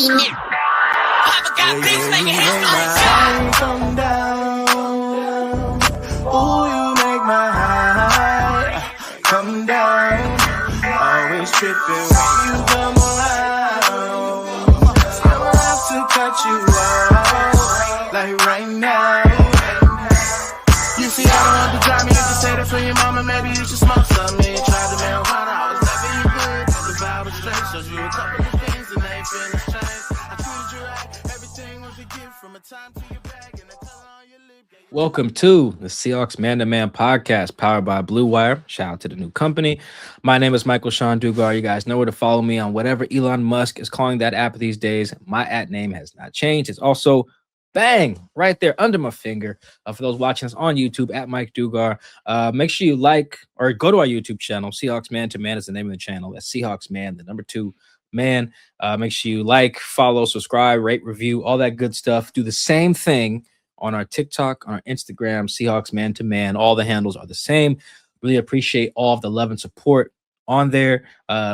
Come down. Ooh, you make my high come down. Always tripping when you come around. Never have to cut you out like right now. You see, I don't have to drive me. You can say that for your mama. Maybe you should smoke some. Me try the marijuana. I was never you good. The vibe was straight. Showed you a couple of things and they feel strange. I treated you right. Everything was a gift from a time to your bag and the color on your lip. Welcome to the Seahawks Man to Man podcast powered by Blue Wire. Shout out to the new company. My name is Michael Sean Dugar. You guys know where to follow me on whatever Elon Musk is calling that app these days. My @ name has not changed. It's also bang right there under my finger. For those watching us on YouTube at Mike Dugar, make sure you like or go to our YouTube channel. Seahawks Man to Man is the name of the channel. That's Seahawks Man, the number 2 man. Make sure you like, follow, subscribe, rate, review, all that good stuff. Do the same thing on our TikTok, on our Instagram, Seahawks Man to Man. All the handles are the same. Really appreciate all of the love and support on there.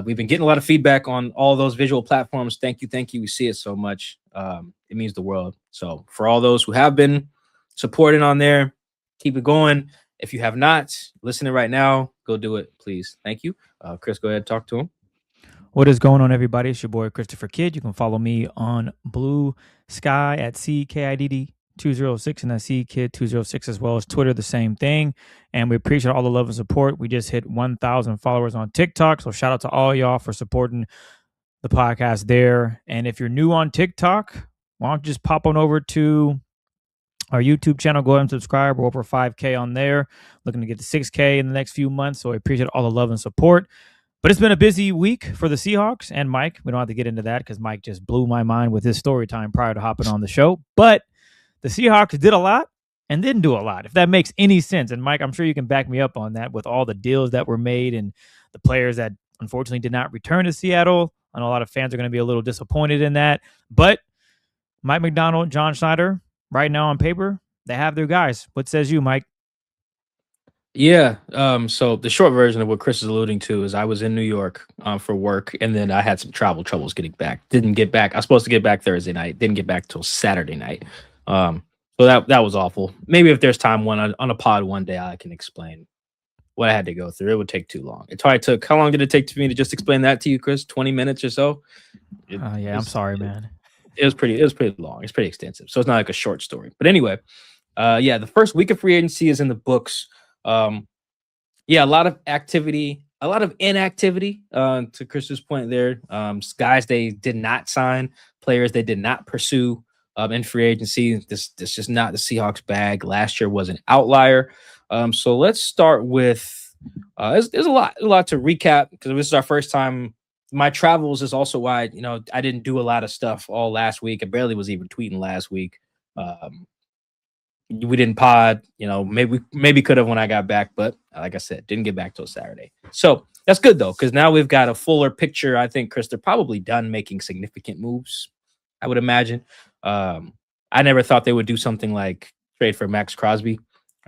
We've been getting a lot of feedback on all those visual platforms. Thank you. We see it so much. It means the world. So for all those who have been supporting on there, keep it going. If you have not, listening right now, go do it, please. Thank you. Chris, go ahead and talk to him. What is going on, everybody? It's your boy, Christopher Kidd. You can follow me on Blue Sky at CKIDD206 and that's CKid206, as well as Twitter, the same thing. And we appreciate all the love and support. We just hit 1,000 followers on TikTok. So shout out to all y'all for supporting the podcast there. And if you're new on TikTok, why don't you just pop on over to our YouTube channel, go ahead and subscribe. We're over 5K on there, looking to get to 6K in the next few months. So I appreciate all the love and support. But it's been a busy week for the Seahawks and Mike. We don't have to get into that because Mike just blew my mind with his story time prior to hopping on the show. But the Seahawks did a lot and didn't do a lot, if that makes any sense. And Mike, I'm sure you can back me up on that with all the deals that were made and the players that unfortunately did not return to Seattle. I know a lot of fans are going to be a little disappointed in that. But Mike McDonald, John Schneider, right now on paper, they have their guys. What says you, Mike? Yeah. So the short version of what Chris is alluding to is I was in New York for work, and then I had some travel troubles getting back. Didn't get back. I was supposed to get back Thursday night. Didn't get back till Saturday night. So that was awful. Maybe if there's time on a pod one day, I can explain what I had to go through. It would take too long. It probably took. How long did it take for me to just explain that to you, Chris? 20 minutes or so. I'm sorry, man. It was pretty long. It's pretty extensive. So it's not like a short story. But anyway, the first week of free agency is in the books. A lot of activity, a lot of inactivity, to Chris's point there. Guys they did not sign, players they did not pursue in free agency. This is not the Seahawks bag. Last year was an outlier. So let's start with there's a lot to recap because this is our first time. My travles is also why I didn't do a lot of stuff all last week. I barely was even tweeting last week. We didn't pod, maybe could have when I got back, but like I said, didn't get back till Saturday. So that's good though, because now we've got a fuller picture. I think, Chris, they're probably done making significant moves, I would imagine. I never thought they would do something like trade for Max Crosby.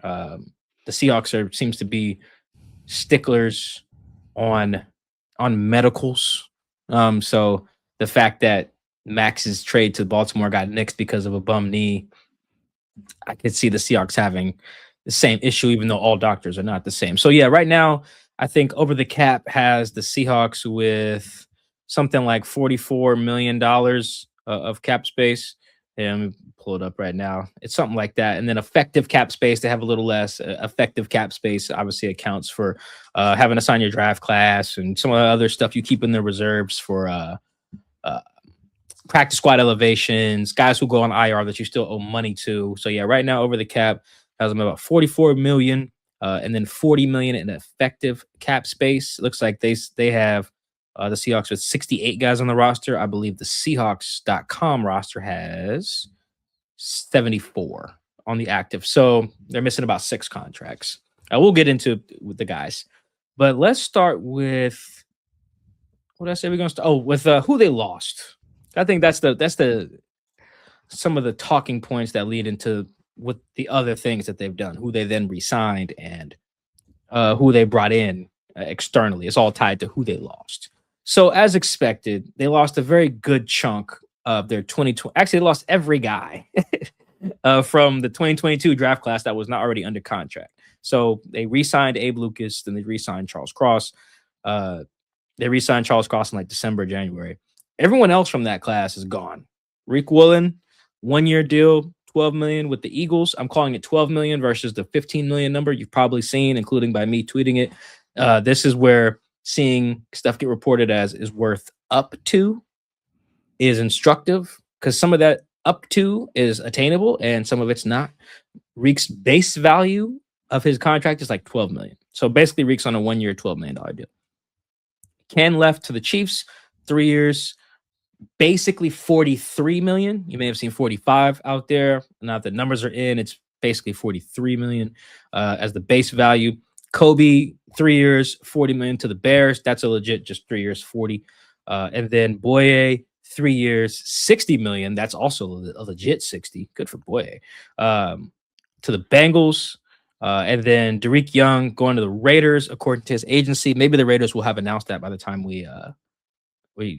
The Seahawks seems to be sticklers on medicals. So the fact that Max's trade to Baltimore got nixed because of a bum knee, I could see the Seahawks having the same issue, even though all doctors are not the same. So yeah, right now, I think Over the Cap has the Seahawks with something like $44 million of cap space. And pull it up right now. It's something like that. And then effective cap space, they have a little less. Effective cap space obviously accounts for having to sign your draft class and some of the other stuff you keep in the reserves for practice squad elevations, guys who go on IR that you still owe money to. So yeah, right now Over the Cap has them about $44 million and then $40 million in effective cap space. It looks like they have the Seahawks with 68 guys on the roster. I believe the Seahawks.com roster has 74 on the active. So they're missing about 6 contracts. We'll get into with the guys. But let's start with what did I say we're going to start? With who they lost. I think that's some of the talking points that lead into what the other things that they've done, who they then re-signed and who they brought in externally. It's all tied to who they lost. So as expected, they lost a very good chunk of their 2020. Actually, they lost every guy from the 2022 draft class that was not already under contract. So they re-signed Abe Lucas, then they re-signed Charles Cross. They re-signed Charles Cross in like December, January. Everyone else from that class is gone. Rick Woolen, 1-year deal, $12 million with the Eagles. I'm calling it $12 million versus the $15 million number you've probably seen, including by me tweeting it. This is where seeing stuff get reported as is worth up to is instructive, because some of that up to is attainable and some of it's not. Reek's base value of his contract is like $12 million. So basically Reek's on a 1-year, $12 million deal. Ken left to the Chiefs, 3 years, basically $43 million. You may have seen 45 out there. Now the numbers are in, it's basically $43 million as the base value. Kobe, 3 years, $40 million to the Bears. That's a legit just 3 years, 40. And then Boye, 3 years, $60 million. That's also a legit 60. Good for Boye. To the Bengals. And then Derek Young going to the Raiders, according to his agency. Maybe the Raiders will have announced that by the time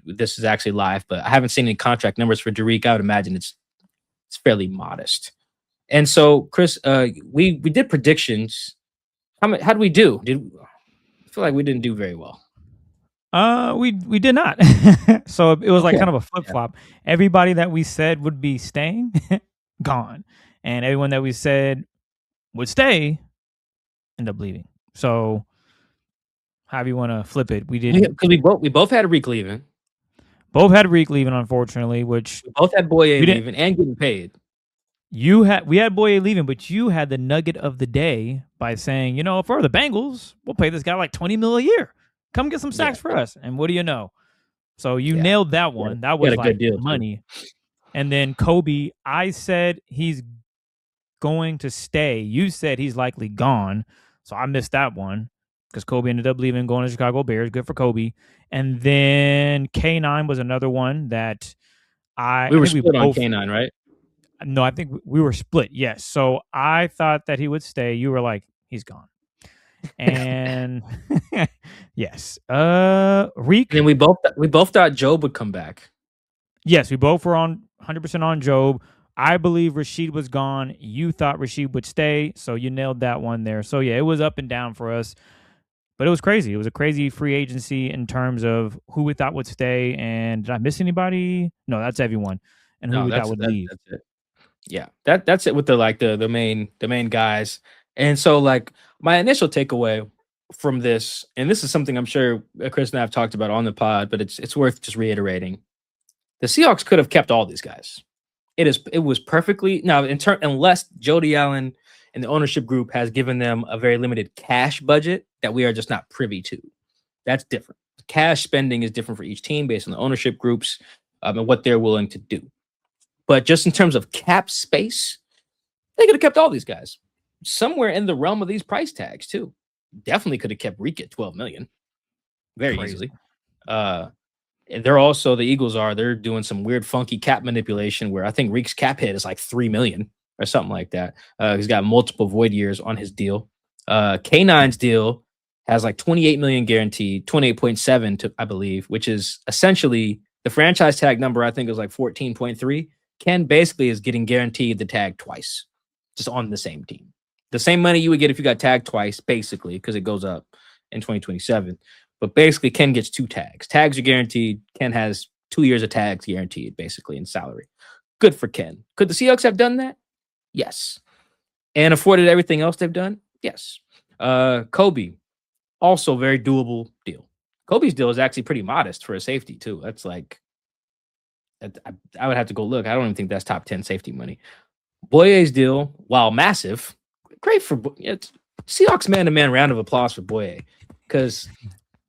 this is actually live, but I haven't seen any contract numbers for Derek. I would imagine it's fairly modest. And so, Chris, we did predictions. How did we do? I feel like we didn't do very well. We did not. So it was like kind of a flip flop. Yeah. Everybody that we said would be staying, gone, and everyone that we said would stay, end up leaving. So, however you want to flip it, we did because we both had Reek leaving. Both had Reek leaving, unfortunately. Which we both had Boye leaving and getting paid. We had Boye leaving, but you had the nugget of the day by saying, for the Bengals, we'll pay this guy like $20 million a year. Come get some sacks for us. And what do you know? So you nailed that one. That was like good money. Too. And then Kobe, I said he's going to stay. You said he's likely gone. So I missed that one because Kobe ended up leaving, going to Chicago Bears. Good for Kobe. And then K9 was another one that we were split on K9, right? No, I think we were split. Yes. So I thought that he would stay. You were like, he's gone. And yes. Reek. And we both thought Job would come back. Yes, we both were on 100% on Job. I believe Rashid was gone. You thought Rashid would stay, so you nailed that one there. So yeah, it was up and down for us, but it was crazy. It was a crazy free agency in terms of who we thought would stay. And did I miss anybody? No, that's everyone. And who we thought would leave. That's it. Yeah, that's it with the main guys. And so like my initial takeaway from this, and this is something I'm sure Chris and I have talked about on the pod, but it's worth just reiterating. The Seahawks could have kept all these guys. It was perfectly now unless Jody Allen and the ownership group has given them a very limited cash budget that we are just not privy to. That's different. Cash spending is different for each team based on the ownership groups and what they're willing to do. But just in terms of cap space, they could have kept all these guys somewhere in the realm of these price tags too. Definitely could have kept Reek at $12 million very easily. And they're also, the Eagles they're doing some weird, funky cap manipulation where I think Reek's cap hit is like $3 million or something like that. He's got multiple void years on his deal. K9's deal has like $28 million guaranteed, 28.7 to I believe, which is essentially the franchise tag number. I think is like 14.3. Ken basically is getting guaranteed the tag twice, just on the same team. The same money you would get if you got tagged twice, basically, because it goes up in 2027. But basically, Ken gets 2 tags. Tags are guaranteed. Ken has 2 years of tags guaranteed, basically, in salary. Good for Ken. Could the Seahawks have done that? Yes. And afforded everything else they've done? Yes. Kobe, also very doable deal. Kobe's deal is actually pretty modest for a safety, too. That's like, I would have to go look. I don't even think that's top 10 safety money. Boye's deal, while massive, great for Seahawks man-to-man round of applause for Boye, because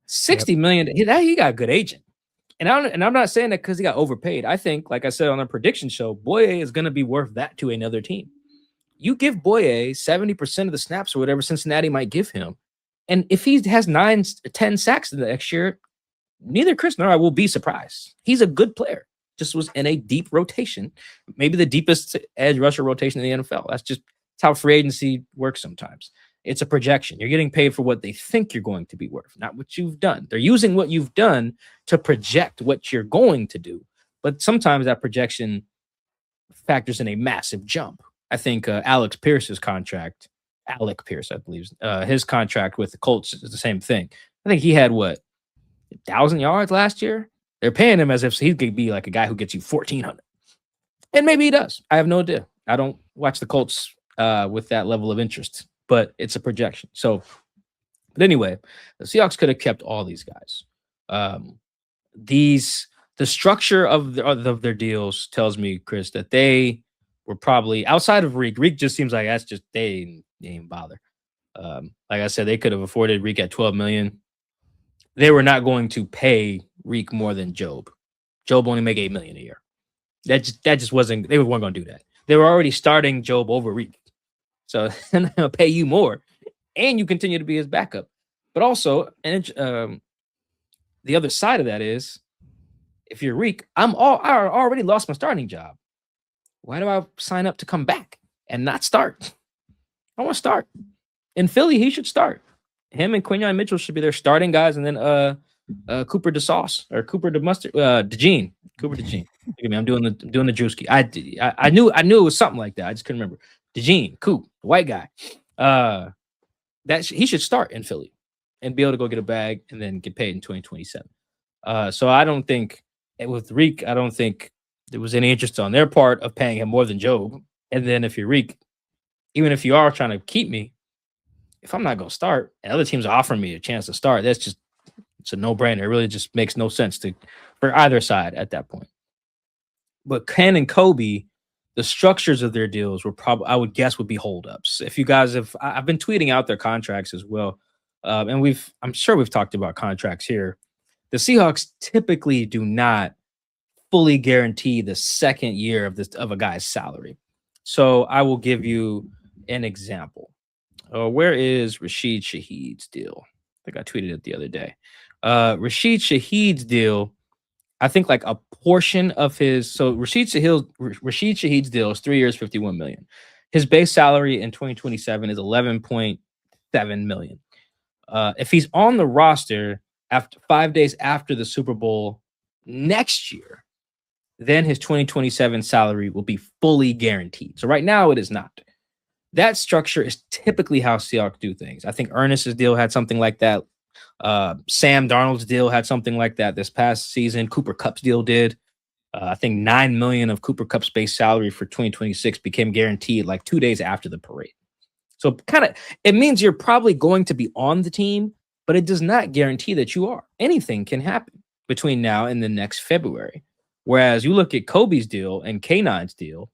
$60 million, he got a good agent. And I'm not saying that because he got overpaid. I think, like I said on our prediction show, Boye is going to be worth that to another team. You give Boye 70% of the snaps or whatever Cincinnati might give him, and if he has 9-10 sacks in the next year, neither Chris nor I will be surprised. He's a good player. Just was in a deep rotation, maybe the deepest edge rusher rotation in the NFL. That's how free agency works sometimes. It's a projection. You're getting paid for what they think you're going to be worth, not what you've done. They're using what you've done to project what you're going to do. but sometimes that projection factors in a massive jump. I think Alec Pierce, I believe, his contract with the Colts is the same thing. I think he had 1,000 yards last year. They're paying him as if he could be like a guy who gets you 1,400, and maybe he does. I have no idea. I don't watch the Colts with that level of interest, but it's a projection. So, but anyway, the Seahawks could have kept all these guys. The structure of their deals tells me, Chris, that they were probably outside of Reek. Reek just seems like that's just they didn't bother. Like I said, they could have afforded Reek at $12 million. They were not going to pay Reek more than Job. Job only make $8 million a year. That just wasn't. They weren't going to do that. They were already starting Job over Reek, so they'll pay you more, and you continue to be his backup. But also, and the other side of that is, if you're Reek, I already lost my starting job. Why do I sign up to come back and not start? I want to start. In Philly, he should start. Him and Quinyon Mitchell should be their starting guys, and then Cooper DeSauce or Cooper DeMustard, DeGene. Cooper DeGene. Look at me, I'm doing the Drewski. I knew it was something like that. I just couldn't remember. DeGene, Coop, the white guy. He should start in Philly and be able to go get a bag and then get paid in 2027. So I don't think with Reek, I don't think there was any interest on their part of paying him more than Job. And then if you're Reek, even if you are trying to keep me, if I'm not going to start and other teams are offering me a chance to start, it's a no-brainer. It really just makes no sense for either side at that point. But Ken and Kobe, the structures of their deals were probably, I would guess, would be holdups. If you guys I've been tweeting out their contracts as well. And I'm sure we've talked about contracts here. The Seahawks typically do not fully guarantee the second year of a guy's salary. So I will give you an example. Where is Rashid Shaheed's deal? I think I tweeted it the other day. Rashid Shaheed's deal, I think like a portion of his. So Rashid Shaheed's deal is 3 years, $51 million. His base salary in 2027 is $11.7 million. If he's on the roster after 5 days after the Super Bowl next year, then his 2027 salary will be fully guaranteed. So right now it is not. That structure is typically how Seahawks do things. I think Ernest's deal had something like that. Sam Darnold's deal had something like that this past season. Cooper Kupp's deal did. I think $9 million of Cooper Kupp's base salary for 2026 became guaranteed like 2 days after the parade. So it means you're probably going to be on the team, but it does not guarantee that you are. Anything can happen between now and the next February. Whereas you look at Kobe's deal and K9's deal.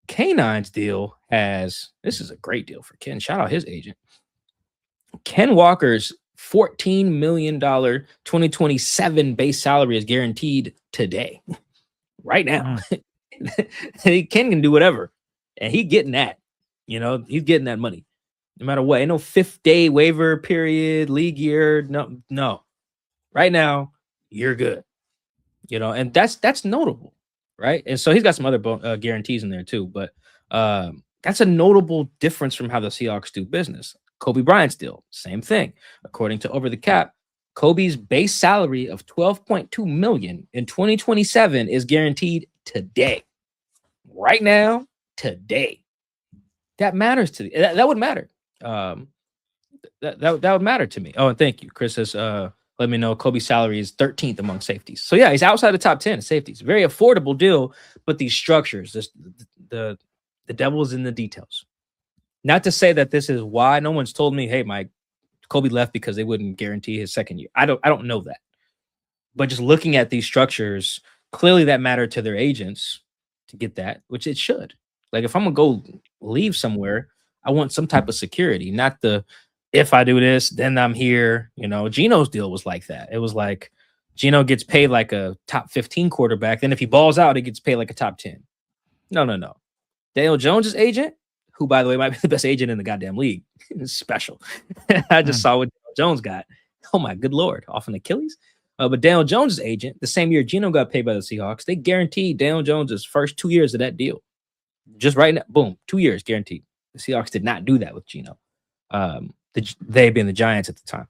K9's deal this is a great deal for Ken. Shout out his agent. Ken Walker's $14 million 2027 base salary is guaranteed today, right now. Ken can do whatever, and he's getting that. He's getting that money, no matter what. Ain't no 5th day waiver period, league year. No. Right now, you're good. And that's notable, right? And so he's got some other guarantees in there too, but that's a notable difference from how the Seahawks do business. Kobe Bryant's deal, same thing. According to Over the Cap, Kobe's base salary of $12.2 million in 2027 is guaranteed today. Right now, today. That matters to me. That would matter. That would matter to me. Oh, and thank you. Chris says, let me know Kobe's salary is 13th among safeties. So yeah, he's outside the top 10 of safeties. Very affordable deal, but these structures, the devil's in the details. Not to say that this is why. No one's told me, hey, Mike, Kobe left because they wouldn't guarantee his second year. I don't know that. But just looking at these structures, clearly that mattered to their agents to get that, which it should. Like if I'm gonna go leave somewhere, I want some type of security, not if I do this, then I'm here. Geno's deal was like that. It was like Geno gets paid like a top 15 quarterback. Then if he balls out, he gets paid like a top 10. No. Daniel Jones's agent, who, by the way, might be the best agent in the goddamn league. It's special. I just saw what Daniel Jones got. Oh, my good Lord. Off an Achilles. But Daniel Jones' agent, the same year Geno got paid by the Seahawks, they guaranteed Daniel Jones' first 2 years of that deal. Just right now, boom, 2 years guaranteed. The Seahawks did not do that with Geno. They being the Giants at the time.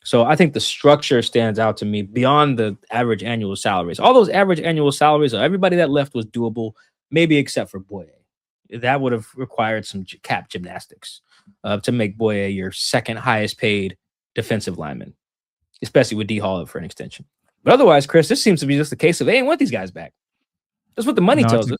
So I think the structure stands out to me beyond the average annual salaries. All those average annual salaries, everybody that left was doable, maybe except for Boye. That would have required some cap gymnastics to make Boye your second highest paid defensive lineman, especially with D Hall up for an extension. But otherwise, Chris, this seems to be just the case of they ain't want these guys back. That's what the money tells us.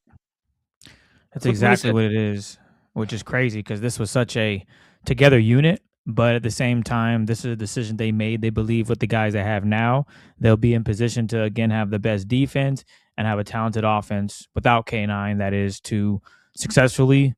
That's exactly what it is, which is crazy because this was such a together unit. But at the same time, this is a decision they made. They believe with the guys they have now, they'll be in position to, again, have the best defense and have a talented offense without K9, that is, to successfully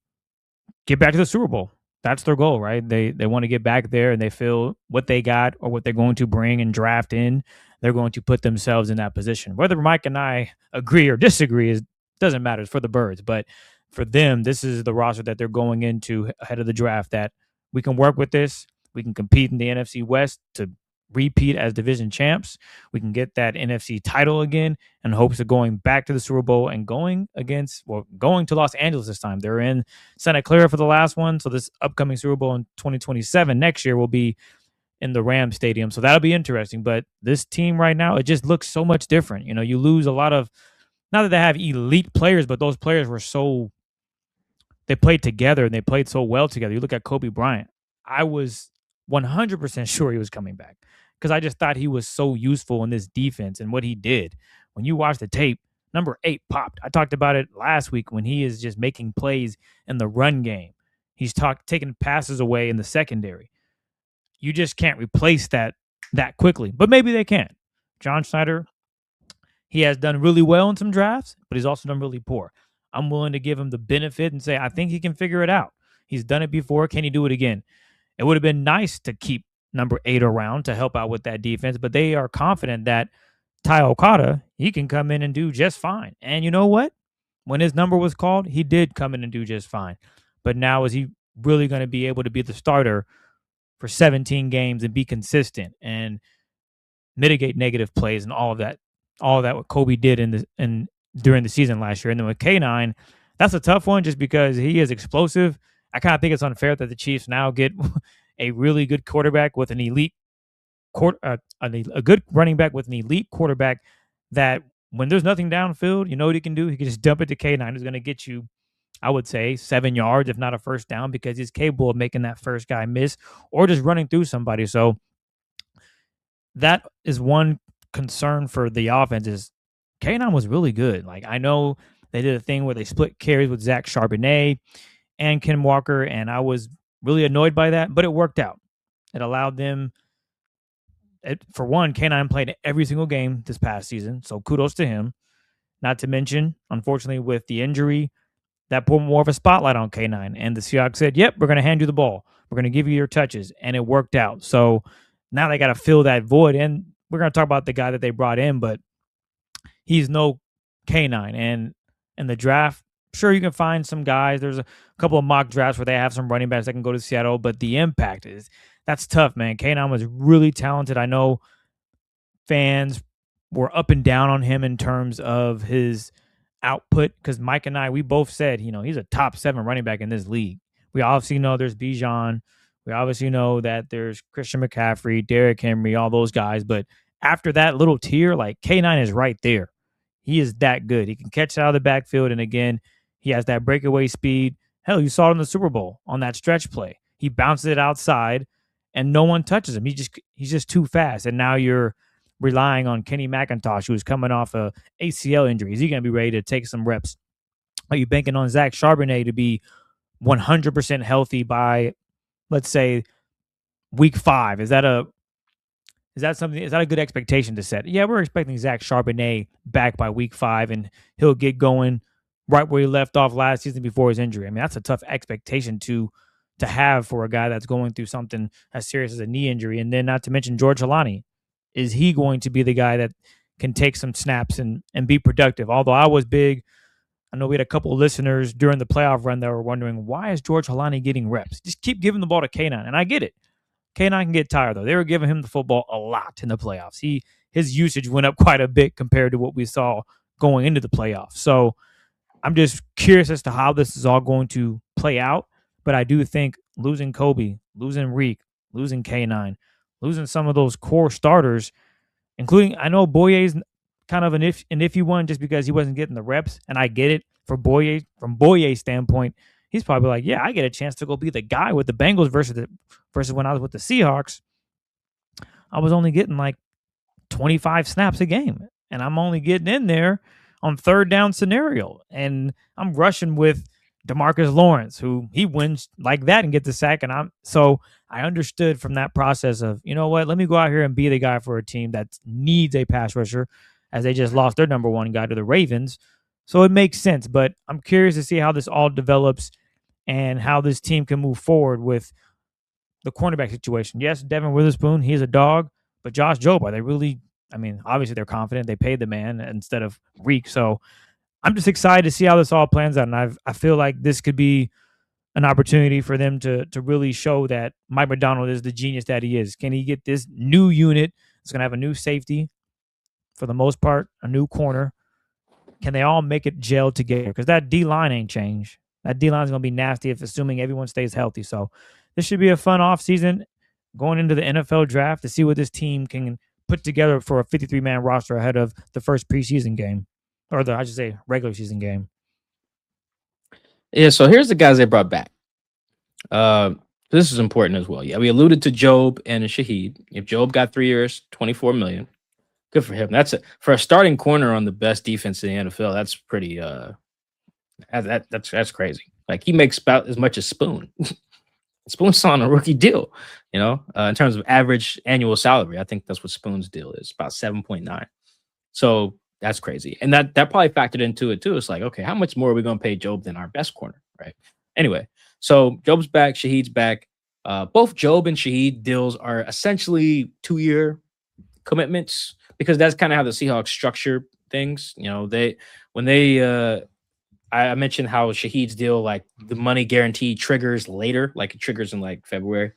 get back to the Super Bowl. That's their goal, right? They want to get back there, and they feel what they got or what they're going to bring and draft in, they're going to put themselves in that position. Whether Mike and I agree or disagree doesn't matter. It's for the birds. But for them, this is the roster that they're going into ahead of the draft, that we can work with this. We can compete in the NFC West to repeat as division champs. We can get that NFC title again in hopes of going back to the Super Bowl and going to Los Angeles this time. They're in Santa Clara for the last one. So this upcoming Super Bowl in 2027 next year will be in the Rams Stadium. So that'll be interesting. But this team right now, it just looks so much different. You know, you lose a lot of, not that they have elite players, but those players were they played together and they played so well together. You look at Kobe Bryant. I was 100% sure he was coming back because I just thought he was so useful in this defense and what he did. When you watch the tape, number 8 popped. I talked about it last week when he is just making plays in the run game. He's taking passes away in the secondary. You just can't replace that quickly, but maybe they can. John Schneider, he has done really well in some drafts, but he's also done really poor. I'm willing to give him the benefit and say, I think he can figure it out. He's done it before. Can he do it again? It would have been nice to keep number 8 around to help out with that defense, but they are confident that Ty Okada, he can come in and do just fine. And you know what? When his number was called, he did come in and do just fine. But now is he really going to be able to be the starter for 17 games and be consistent and mitigate negative plays and all of that what Kobe did during the season last year? And then with K9, that's a tough one just because he is explosive. I kind of think it's unfair that the Chiefs now get a really good quarterback with an elite a good running back with an elite quarterback that when there's nothing downfield, you know what he can do? He can just dump it to K9, who's going to get you, I would say, 7 yards, if not a first down, because he's capable of making that first guy miss or just running through somebody. So that is one concern for the offense is K9 was really good. Like, I know they did a thing where they split carries with Zach Charbonnet and Ken Walker, and I was really annoyed by that, but it worked out. It allowed them, for one, K9 played every single game this past season, so kudos to him. Not to mention, unfortunately, with the injury, that put more of a spotlight on K9, and the Seahawks said, yep, we're going to hand you the ball. We're going to give you your touches, and it worked out. So now they got to fill that void, and we're going to talk about the guy that they brought in, but he's no K9. And in the draft, sure, you can find some guys. There's a couple of mock drafts where they have some running backs that can go to Seattle, but the impact that's tough, man. K9 was really talented. I know fans were up and down on him in terms of his output because Mike and I, we both said, he's a top 7 running back in this league. We obviously know there's Bijan. We obviously know that there's Christian McCaffrey, Derrick Henry, all those guys. But after that little tier, like K9 is right there. He is that good. He can catch it out of the backfield. And again, he has that breakaway speed. Hell, you saw it in the Super Bowl on that stretch play. He bounces it outside and no one touches him. He's just too fast. And now you're relying on Kenny McIntosh, who's coming off a ACL injury. Is he going to be ready to take some reps? Are you banking on Zach Charbonnet to be 100% healthy by, let's say, week 5? Is that a good expectation to set? Yeah, we're expecting Zach Charbonnet back by week 5, and he'll get going right where he left off last season before his injury. I mean, that's a tough expectation to have for a guy that's going through something as serious as a knee injury. And then not to mention George Halani. Is he going to be the guy that can take some snaps and be productive? Although I was big, I know we had a couple of listeners during the playoff run that were wondering, why is George Halani getting reps? Just keep giving the ball to K9. And I get it. K9 can get tired, though. They were giving him the football a lot in the playoffs. His usage went up quite a bit compared to what we saw going into the playoffs. So I'm just curious as to how this is all going to play out. But I do think losing Kobe, losing Reek, losing K9, losing some of those core starters, including, I know Boye's kind of an iffy one just because he wasn't getting the reps, and I get it for Boye. From Boye's standpoint, he's probably like, yeah, I get a chance to go be the guy with the Bengals versus when I was with the Seahawks. I was only getting like 25 snaps a game, and I'm only getting in there on third down scenario, and I'm rushing with DeMarcus Lawrence, who he wins like that and gets a sack. And I understood from that process of, you know what, let me go out here and be the guy for a team that needs a pass rusher, as they just lost their number one guy to the Ravens. So it makes sense, but I'm curious to see how this all develops and how this team can move forward with the cornerback situation. Yes, Devin Witherspoon, he's a dog, but Josh Jobe, are they really, I mean, obviously they're confident. They paid the man instead of Reek. So I'm just excited to see how this all plans out. And I feel like this could be an opportunity for them to really show that Mike McDonald is the genius that he is. Can he get this new unit? It's going to have a new safety for the most part, a new corner. Can they all make it gel together? Because that D-line ain't changed. That D-line is going to be nasty if assuming everyone stays healthy. So this should be a fun offseason going into the NFL draft to see what this team can put together for a 53-man roster ahead of the first preseason game, or I should say regular season game. Yeah, so here's the guys they brought back. This is important as well. Yeah, we alluded to Jobe and Shaheed. If Jobe got 3 years, $24 million, good for him. That's for a starting corner on the best defense in the NFL. That's pretty. That's crazy. Like, he makes about as much as Spoon. Spoon's on a rookie deal, in terms of average annual salary. I think that's what Spoon's deal is, about 7.9. So that's crazy. And that probably factored into it too. It's like, okay, how much more are we going to pay Jobe than our best corner, right? Anyway, so Jobe's back, Shaheed's back. Both Jobe and Shaheed deals are essentially 2-year commitments, because that's kind of how the Seahawks structure things. I mentioned how Shaheed's deal, like the money guarantee triggers later, like it triggers in like February.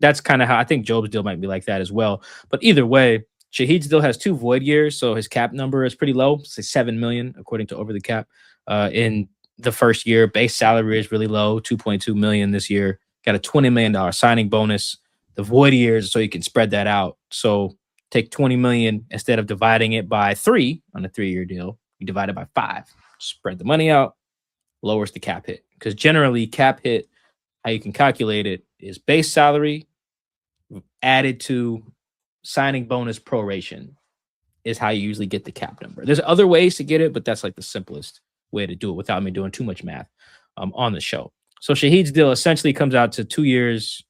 That's kind of how I think Jobe's deal might be like that as well. But either way, Shaheed still has 2 void years, so his cap number is pretty low. It's $7 million according to Over the Cap. In the first year, base salary is really low, $2.2 million this year. Got a $20 million signing bonus. The void years, so you can spread that out. So take $20 million, instead of dividing it by 3 on a 3-year deal, you divide it by 5. Spread the money out, lowers the cap hit. Because generally, cap hit, how you can calculate it, is base salary added to signing bonus proration is how you usually get the cap number. There's other ways to get it, but that's like the simplest way to do it without me doing too much math on the show. So Shaheed's deal essentially comes out to 2 years,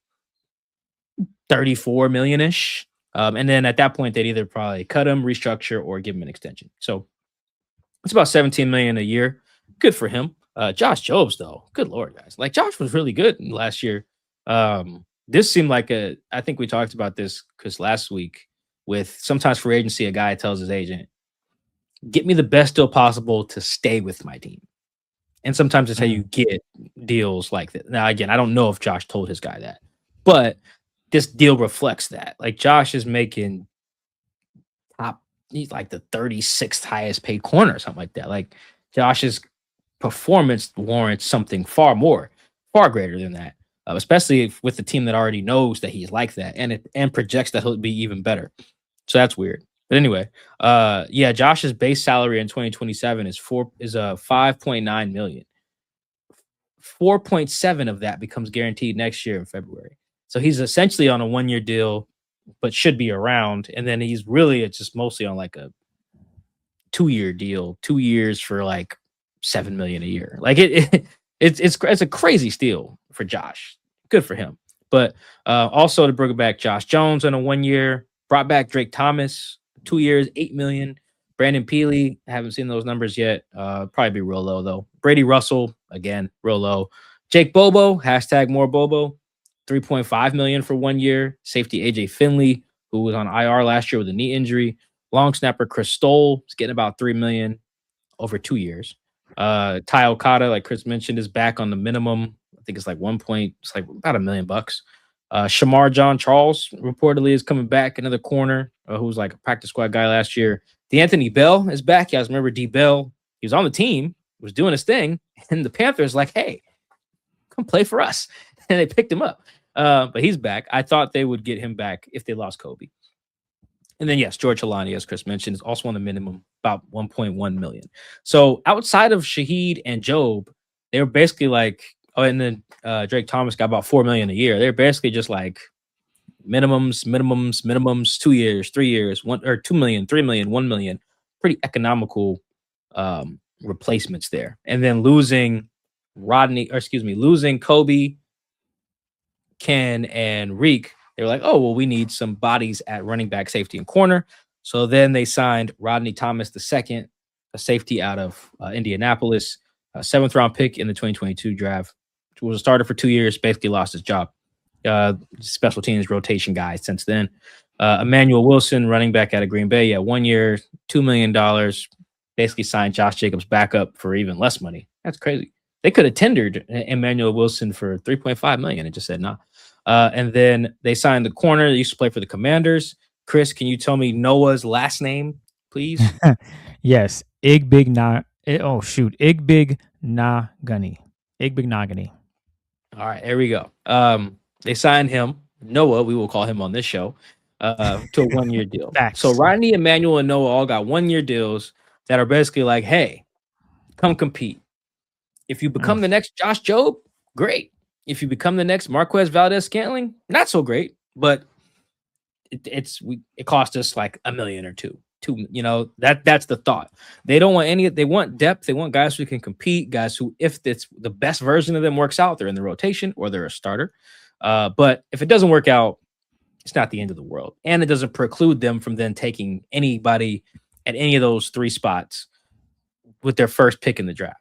$34 million-ish. And then at that point, they'd either probably cut him, restructure, or give him an extension. So it's about $17 million a year. Good for him. Josh Jobs, though, good Lord, guys. Like, Josh was really good last year. This seemed like I think we talked about this because last week, with sometimes free agency, a guy tells his agent, get me the best deal possible to stay with my team. And sometimes it's how you get deals like that. Now, again, I don't know if Josh told his guy that, but this deal reflects that. Like, Josh is making he's like the 36th highest paid corner or something like that. Like, Josh's performance warrants something far greater than that. Especially with the team that already knows that he's like that and projects that he'll be even better. So that's weird. But anyway, Josh's base salary in 2027 is $5.9 million. 4.7 of that becomes guaranteed next year in February. So he's essentially on a 1-year deal, but should be around. And then he's really just mostly on like a 2-year deal, 2 years for like $7 million a year. Like it's a crazy steal for Josh. Good for him. But also to bring back Josh Jones on a 1 year, brought back Drake Thomas, 2 years, $8 million. Brandon Peely, I haven't seen those numbers yet. Probably be real low though. Brady Russell, again, real low. Jake Bobo, hashtag more Bobo, $3.5 million for 1 year. Safety AJ Finley, who was on IR last year with a knee injury. Long snapper Chris Stoll is getting about $3 million over 2 years. Ty Okada, like Chris mentioned, is back on the minimum. I think it's like about $1 million. Shamar John Charles reportedly is coming back, another corner who was like a practice squad guy last year. DeAnthony Bell is back. You guys remember D Bell? He was on the team, was doing his thing, and the Panthers like, hey, come play for us. And they picked him up. But he's back. I thought they would get him back if they lost Kobe. And then yes, George Halani, as Chris mentioned, is also on the minimum, about 1.1 million. So outside of Shaheed and Job, they were basically like, oh, and then Drake Thomas got about 4 million a year. They're basically just like minimums, 2 years, 3 years, 2 million, 3 million, 1 million. Pretty economical replacements there. And then losing Kobe, Ken, and Reek. They were like, oh, well, we need some bodies at running back, safety, and corner. So then they signed Rodney Thomas II, a safety out of Indianapolis, a 7th-round pick in the 2022 draft, which was a starter for 2 years, basically lost his job. Special teams rotation guy since then. Emmanuel Wilson, running back out of Green Bay, 1 year, $2 million, basically signed Josh Jacobs back up for even less money. That's crazy. They could have tendered Emmanuel Wilson for $3.5 million and just said nah. And then they signed the corner that used to play for the Commanders. Chris, can you tell me Noah's last name, please? Yes, Igbignagani. Igbignagani. All right, there we go. They signed him, Noah, we will call him on this show, to a 1-year deal. Facts. So Rodney, Emmanuel, and Noah all got 1-year deals that are basically like, hey, come compete. If you become the next Josh Jobe, great. If you become the next Marquez Valdez-Scantling, not so great, but it cost us like $1 million or two. That's the thought. They don't want they want depth. They want guys who can compete, guys who, if it's the best version of them works out, they're in the rotation or they're a starter. But if it doesn't work out, it's not the end of the world. And it doesn't preclude them from then taking anybody at any of those 3 spots with their first pick in the draft.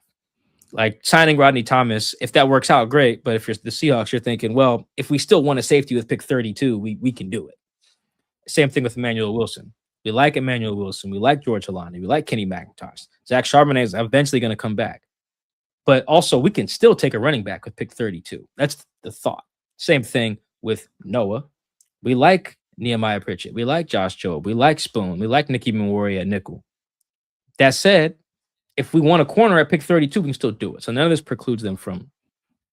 Like signing Rodney Thomas, if that works out, great. But if you're the Seahawks, you're thinking, well, if we still want a safety with pick 32, we can do it. Same thing with Emmanuel Wilson. We like Emmanuel Wilson. We like George Halani. We like Kenny McIntosh. Zach Charbonnet is eventually going to come back. But also, we can still take a running back with pick 32. That's the thought. Same thing with Noah. We like Nehemiah Pritchett. We like Josh Jobe. We like Spoon. We like Nicky Memori at nickel. That said, if we want a corner at pick 32, we can still do it. So none of this precludes them from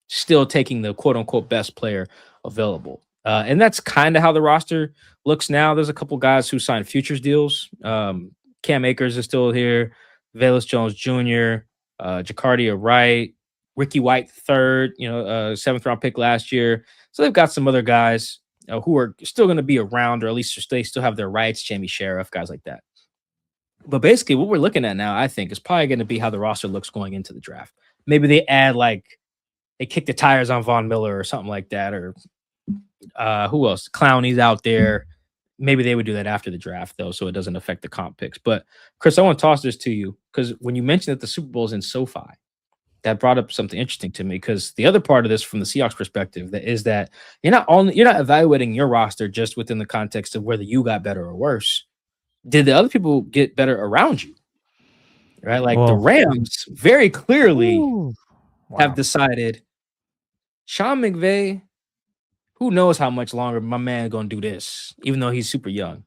still taking the quote-unquote best player available. And that's kind of how the roster looks now. There's a couple guys who signed futures deals. Cam Akers is still here. Velus Jones Jr., Jacardia Wright, Ricky White III, 7th-round pick last year. So they've got some other guys who are still going to be around, or at least they still have their rights, Jamie Sheriff, guys like that. But basically what we're looking at now, I think, is probably going to be how the roster looks going into the draft. Maybe they add, they kick the tires on Von Miller or something like that, or who else? Clowney's out there. Maybe they would do that after the draft, though, so it doesn't affect the comp picks. But, Chris, I want to toss this to you, because when you mentioned that the Super Bowl is in SoFi, that brought up something interesting to me, because the other part of this from the Seahawks perspective is that you're not evaluating your roster just within the context of whether you got better or worse. Did the other people get better around you? Right? The Rams very clearly have decided, Sean McVay, who knows how much longer my man going to do this, even though he's super young.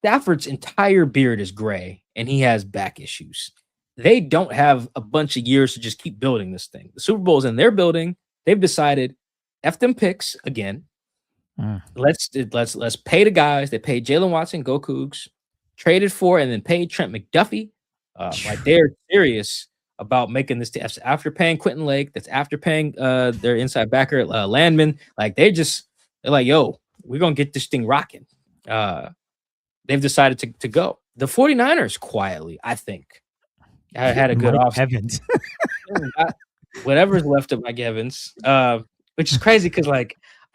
Stafford's entire beard is gray, and he has back issues. They don't have a bunch of years to just keep building this thing. The Super Bowl is in their building. They've decided, F them picks again. Let's pay the guys. They paid Jalen Watson, go Cougs. Traded for and then paid Trent McDuffie. They're serious about making this. That's after paying Quentin Lake. That's after paying their inside backer Landman. They're like, yo, we're gonna get this thing rocking. They've decided to go. The 49ers quietly, I think, had a good offseason. Whatever's left of Mike Evans, which is crazy because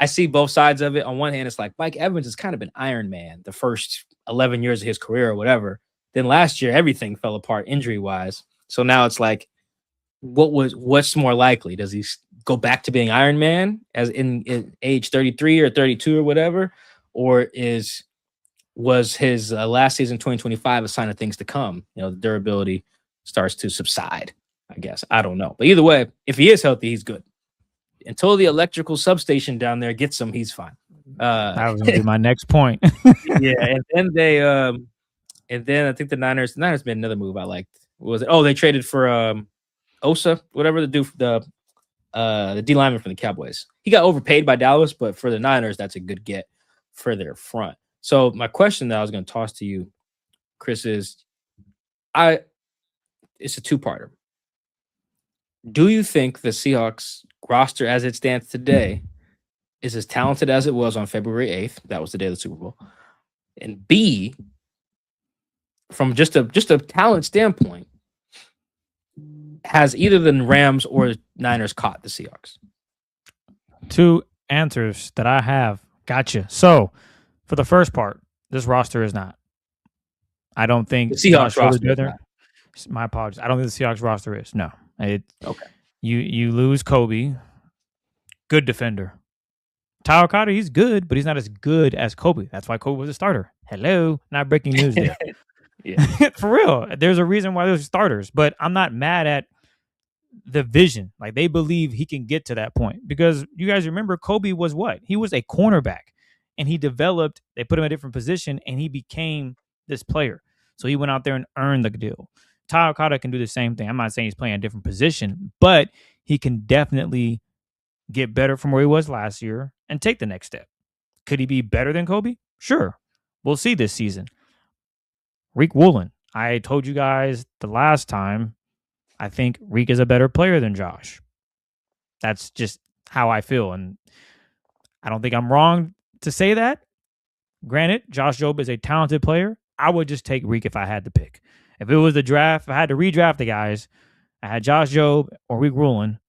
I see both sides of it. On one hand, it's like Mike Evans has kind of been Iron Man the first 11 years of his career or whatever. Then last year, everything fell apart injury-wise. So now it's like, what's more likely? Does he go back to being Iron Man as in age 33 or 32 or whatever? Or was his last season, 2025, a sign of things to come? The durability starts to subside, I guess. I don't know. But either way, if he is healthy, he's good. Until the electrical substation down there gets him, he's fine. That was going to be my next point. Yeah, and then I think the Niners made another move I liked. What was it? Oh, they traded for Osa, whatever the the D lineman from the Cowboys. He got overpaid by Dallas, but for the Niners, that's a good get for their front. So my question that I was going to toss to you, Chris, is it's a two-parter. Do you think the Seahawks roster as it stands today is as talented as it was on February 8th? That was the day of the Super Bowl. And B, from just a talent standpoint, has either the Rams or Niners caught the Seahawks? Two answers that I have. Gotcha. So, for the first part, this roster is not. I don't think the Seahawks roster is not. My apologies. I don't think the Seahawks roster is. No. Okay. You lose Kobe. Good defender. Tyler Cotter, he's good, but he's not as good as Kobe. That's why Kobe was a starter. Hello. Not breaking news there. Yeah. For real. There's a reason why those starters, but I'm not mad at the vision. Like, they believe he can get to that point, because you guys remember Kobe was what? He was a cornerback, and he developed, they put him in a different position, and he became this player. So he went out there and earned the deal. Tyler Cotter can do the same thing. I'm not saying he's playing a different position, but he can definitely get better from where he was last year and take the next step. Could he be better than Kobe? Sure. We'll see this season. Reek Woolen. I told you guys the last time, I think Reek is a better player than Josh. That's just how I feel. And I don't think I'm wrong to say that. Granted, Josh Jobe is a talented player. I would just take Reek if I had to pick. If it was the draft, if I had to redraft the guys, I had Josh Jobe or Reek Woolen.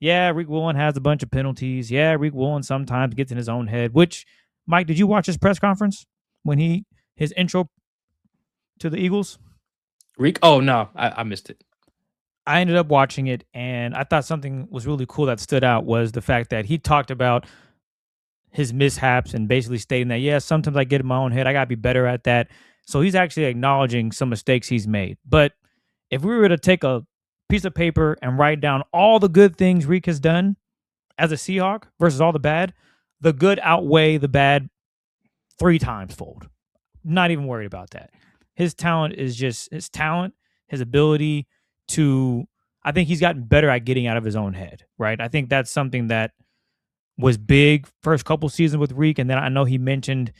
Yeah, Reek Woolen has a bunch of penalties. Yeah, Reek Woolen sometimes gets in his own head, which, Mike, did you watch his press conference when his intro to the Eagles? Reek? Oh, no, I missed it. I ended up watching it, and I thought something was really cool that stood out was the fact that he talked about his mishaps and basically stating that, yeah, sometimes I get in my own head. I got to be better at that. So he's actually acknowledging some mistakes he's made. But if we were to take a piece of paper and write down all the good things Reek has done as a Seahawk versus all the bad, the good outweigh the bad 3 times fold. Not even worried about that. His talent is just his talent, his ability to, I think he's gotten better at getting out of his own head, right? I think that's something that was big first couple seasons with Reek. And then I know he mentioned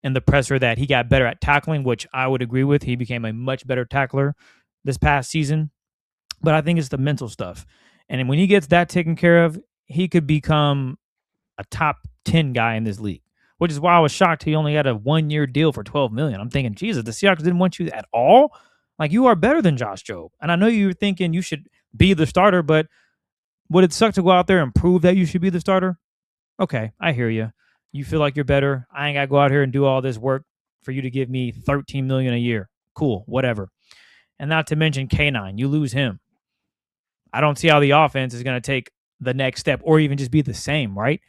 in the presser that he got better at tackling, which I would agree with. He became a much better tackler this past season. But I think it's the mental stuff. And when he gets that taken care of, he could become a top 10 guy in this league, which is why I was shocked he only had a 1-year deal for $12 million. I'm thinking, Jesus, the Seahawks didn't want you at all? Like, you are better than Josh Jobe. And I know you were thinking you should be the starter, but would it suck to go out there and prove that you should be the starter? Okay, I hear you. You feel like you're better. I ain't got to go out here and do all this work for you to give me $13 million a year. Cool, whatever. And not to mention K9, you lose him. I don't see how the offense is going to take the next step or even just be the same, right?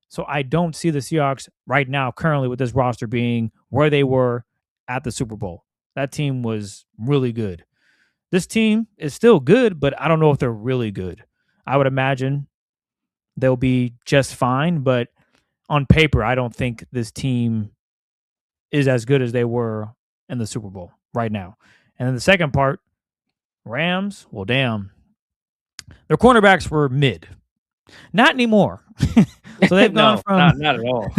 So I don't see the Seahawks right now, currently with this roster being where they were at the Super Bowl. That team was really good. This team is still good, but I don't know if they're really good. I would imagine they'll be just fine, but on paper, I don't think this team is as good as they were in the Super Bowl right now. And then the second part, Rams, well, damn. Their cornerbacks were mid. Not anymore. So they've gone from not at all.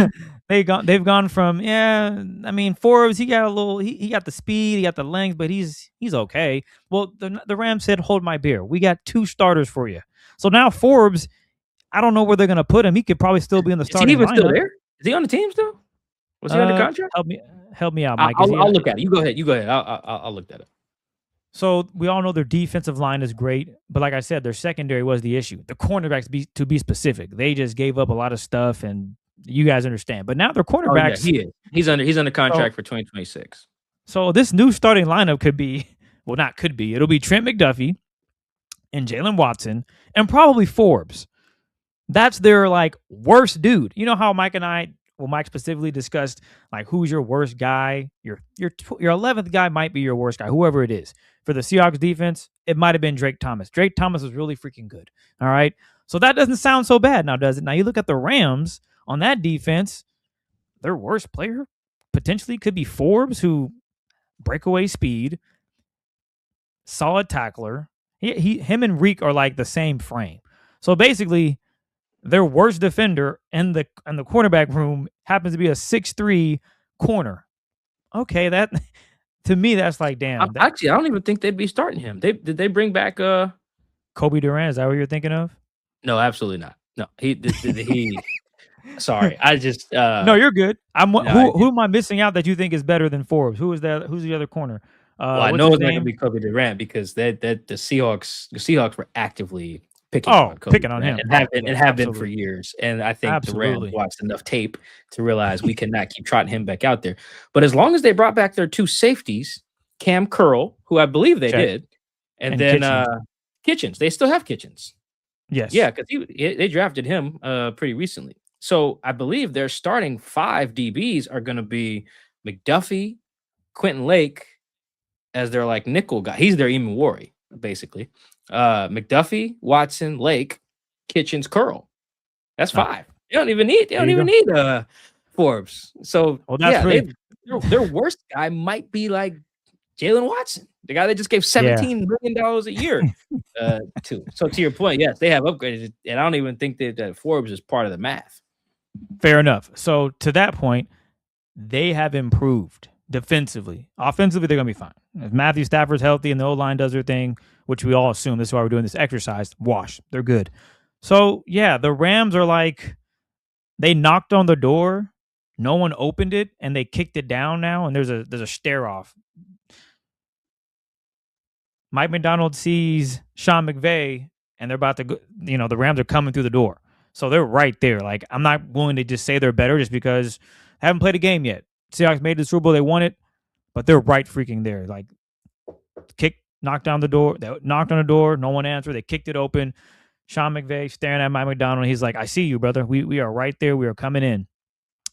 they've gone from, yeah, I mean, Forbes, he got a little, he got the speed, he got the length, but he's okay. Well, the Rams said, hold my beer. We got 2 starters for you. So now Forbes, I don't know where they're going to put him. He could probably still be in the starting lineup. Is he even still there? Is he on the team still? Was he under contract? Help me out, Mike. I'll look at it. You go ahead. I'll look at it. So we all know their defensive line is great, but like I said, their secondary was the issue. The cornerbacks, to be specific, they just gave up a lot of stuff, and you guys understand. But now their cornerbacks, he is. He's under contract for 2026. So this new starting lineup could be, well, not could be. It'll be Trent McDuffie and Jalen Watson and probably Forbes. That's their like worst dude. You know how Mike specifically discussed like who's your worst guy. Your 11th guy might be your worst guy, whoever it is. For the Seahawks defense, it might have been Drake Thomas. Drake Thomas was really freaking good. All right. So that doesn't sound so bad now, does it? Now you look at the Rams on that defense, their worst player potentially could be Forbes, who breakaway speed, solid tackler. Him and Reek are like the same frame. So basically, their worst defender in the cornerback room happens to be a 6'3" corner. Okay, that to me that's like damn. Actually, I don't even think they'd be starting him. Did they bring back Kobe Durant? Is that what you're thinking of? No, absolutely not. No, he. Sorry, I just No, you're good. no, who am I missing out that you think is better than Forbes? Who is that? Who's the other corner? well, I What's know his it's not gonna name? be Kobe Durant because the Seahawks were actively picking on Kobe picking on Durant him. and have been for Absolutely. years. And I think the Rams Absolutely. watched enough tape to realize we cannot keep trotting him back out there. But as long as they brought back their two safeties, Cam Curl, who I believe they Check. did, and And then Kitchens. They still have Kitchens. Yes. Yeah, because they drafted him pretty recently. So I believe their starting 5 DBs are going to be McDuffie, Quentin Lake as their like nickel guy. He's their Eamon Worry, basically. McDuffie, Watson, Lake, Kitchens, Curl. That's 5. They don't even need Forbes. So Well, that's their worst guy might be like Jalen Watson, the guy that just gave $17 million a year to. So to your point, yes, they have upgraded, and I don't even think that Forbes is part of the math. Fair enough. So to that point, they have improved defensively. Offensively, they're gonna be fine. If Matthew Stafford's healthy and the O-line does their thing, which we all assume this is why we're doing this exercise, wash. They're good. So yeah, the Rams are like they knocked on the door, no one opened it, and they kicked it down now, and there's a stare off. Mike McDonald sees Sean McVay, and they're about to go, the Rams are coming through the door. So they're right there. Like, I'm not willing to just say they're better just because I haven't played a game yet. Seahawks made the Super Bowl, they won it, but they're right freaking there. Like, knocked on the door, no one answered, they kicked it open. Sean McVay staring at Mike McDonald, he's like, I see you, brother. We are right there. We are coming in.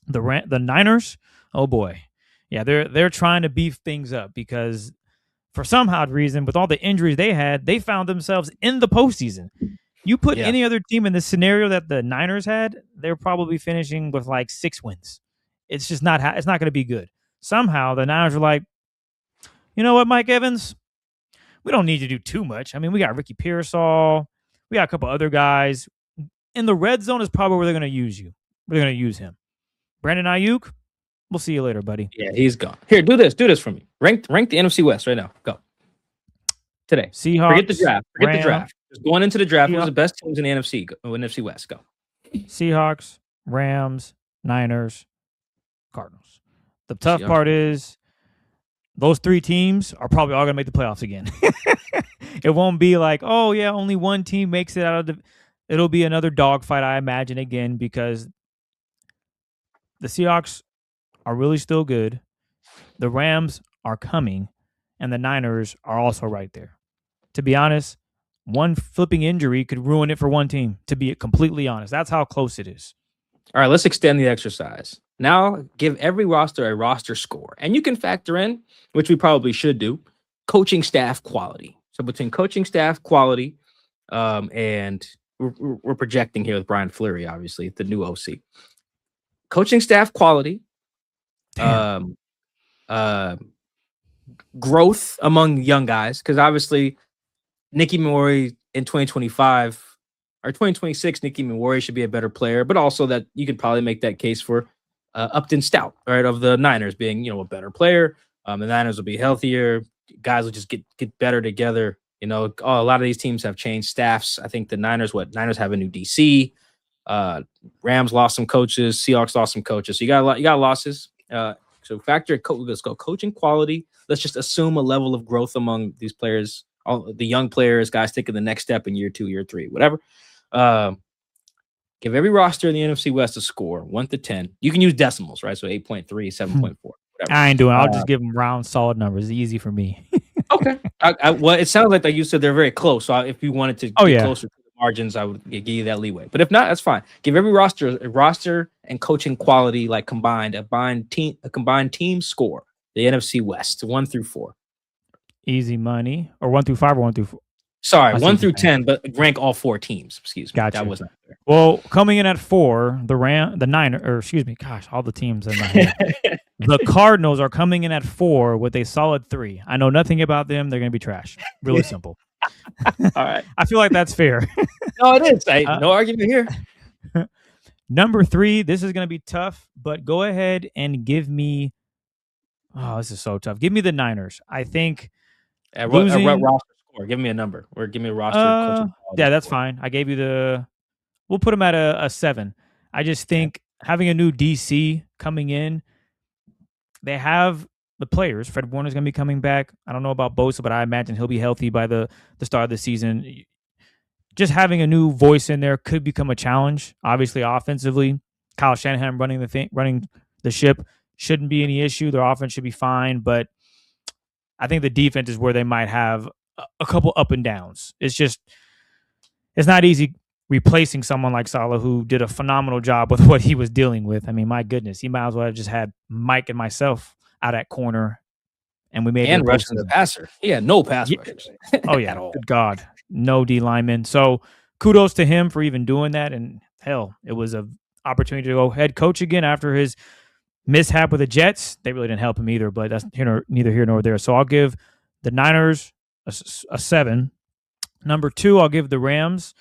The Niners, oh boy. Yeah, they're trying to beef things up because for some odd reason, with all the injuries they had, they found themselves in the postseason. You put any other team in the scenario that the Niners had, they're probably finishing with like 6 wins. It's just not going to be good. Somehow the Niners are like, you know what, Mike Evans? We don't need to do too much. I mean, we got Ricky Pearsall. We got a couple other guys. In the red zone is probably where they're going to use you. We're going to use him. Brandon Ayuk, we'll see you later, buddy. Yeah, he's gone. Here, do this for me. Rank the NFC West right now. Go. Today. Seahawks. Forget the draft. The draft. Just going into the draft, who's the best teams in the NFC? NFC West. Go. Seahawks, Rams, Niners, Cardinals. The tough part is those 3 teams are probably all going to make the playoffs again. It won't be like, oh, yeah, only one team makes it out of the – it'll be another dogfight, I imagine, again, because the Seahawks are really still good. The Rams are coming, and the Niners are also right there. To be honest, one flipping injury could ruin it for one team, to be completely honest. That's how close it is. All right, let's extend the exercise. Now, give every roster a roster score. And you can factor in, which we probably should do, coaching staff quality. So between coaching staff quality and we're projecting here with Brian Fleury, obviously, the new OC. Coaching staff quality, growth among young guys, because obviously Nicky Moore in 2025 or 2026, Nicky Moore should be a better player, but also that you could probably make that case for Upton Stout, right, of the Niners being, a better player. The Niners will be healthier. Guys will just get better together. A lot of these teams have changed staffs. I think the Niners have a new DC. Rams lost some coaches. Seahawks lost some coaches. So you got losses. So factor let's go coaching quality. Let's just assume a level of growth among these players, all the young players, guys taking the next step in year 2, year 3, whatever. Give every roster in the NFC West a score, 1 to 10. You can use decimals, right? So 8.3, 7.4, whatever. I ain't doing it. I'll just give them round, solid numbers. Easy for me. Okay. Well, it sounds like you said they're very close. So if you wanted to get closer to the margins, I would give you that leeway. But if not, that's fine. Give every roster and coaching quality like combined, a combined team score. The NFC West, 1 through 4. Easy money. Or 1 through 5 or 1 through 4? Sorry, 1 through 10, but rank all 4 teams. Excuse me. Gotcha. That was not fair. Well, coming in at 4, the Niners, or excuse me, gosh, all the teams in my head. The Cardinals are coming in at 4 with a solid 3. I know nothing about them. They're going to be trash. Really simple. All right. I feel like that's fair. No, it is. No argument here. Number 3, this is going to be tough, but go ahead and give me. Oh, this is so tough. Give me the Niners. I think A losing. roster score. Give me a number, or give me a roster. Yeah, that's fine. I gave you the. We'll put them at a 7. I just think having a new DC coming in, they have the players. Fred Warner's going to be coming back. I don't know about Bosa, but I imagine he'll be healthy by the start of the season. Just having a new voice in there could become a challenge. Obviously, offensively, Kyle Shanahan running the ship shouldn't be any issue. Their offense should be fine, but I think the defense is where they might have a couple up and downs. It's not easy replacing someone like Saleh, who did a phenomenal job with what he was dealing with. I mean, my goodness, he might as well have just had Mike and myself out at corner, and we made and rushing the passer. He had no pass rushers. Oh yeah, good God, no D linemen. So kudos to him for even doing that. And hell, it was an opportunity to go head coach again after his mishap with the Jets. They really didn't help him either, but that's neither here nor there. So I'll give the Niners a 7. Number 2, I'll give the Rams.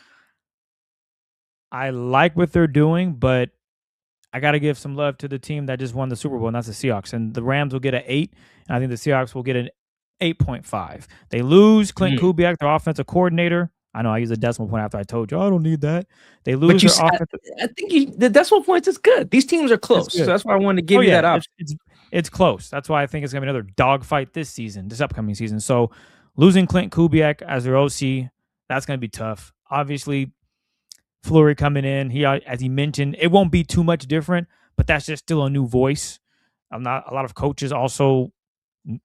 I like what they're doing, but I got to give some love to the team that just won the Super Bowl, and that's the Seahawks. And the Rams will get an 8, and I think the Seahawks will get an 8.5. They lose Clint Kubiak, their offensive coordinator. I know I used a decimal point after I told you I don't need that. They lose their offensive. I think the decimal points is good. These teams are close, so that's why I wanted to give you that option. It's close. That's why I think it's going to be another dogfight this upcoming season. So losing Clint Kubiak as their OC, that's going to be tough. Obviously, Fleury coming in, as he mentioned, it won't be too much different, but that's just still a new voice. A lot of coaches also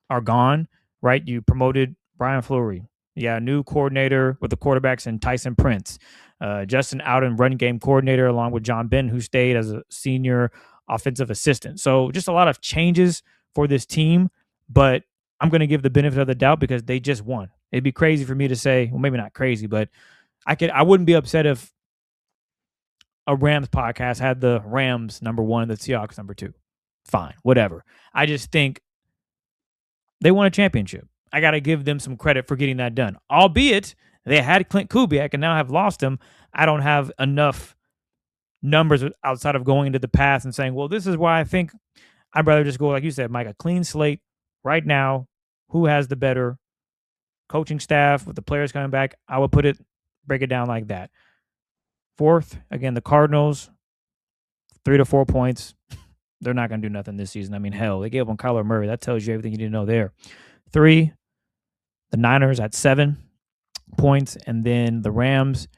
are gone, right? You promoted Brian Fleury. You got a new coordinator with the quarterbacks in Tyson Prince. Justin Ouden, run game coordinator, along with John Ben, who stayed as a senior offensive assistant. So just a lot of changes for this team, but I'm going to give the benefit of the doubt because they just won. It'd be crazy for me to say, well, maybe not crazy, but I wouldn't be upset if a Rams podcast had the Rams number 1 and the Seahawks number 2. Fine, whatever. I just think they won a championship. I got to give them some credit for getting that done. Albeit they had Clint Kubiak and now have lost him. I don't have enough numbers outside of going into the past and saying, well, this is why I think I'd rather just go, like you said, Mike, a clean slate right now. Who has the better coaching staff with the players coming back? I would break it down like that. 4th, again, the Cardinals, 3 to 4 points. They're not going to do nothing this season. I mean, hell, they gave up on Kyler Murray. That tells you everything you need to know there. 3, the Niners at 7 points, and then the Rams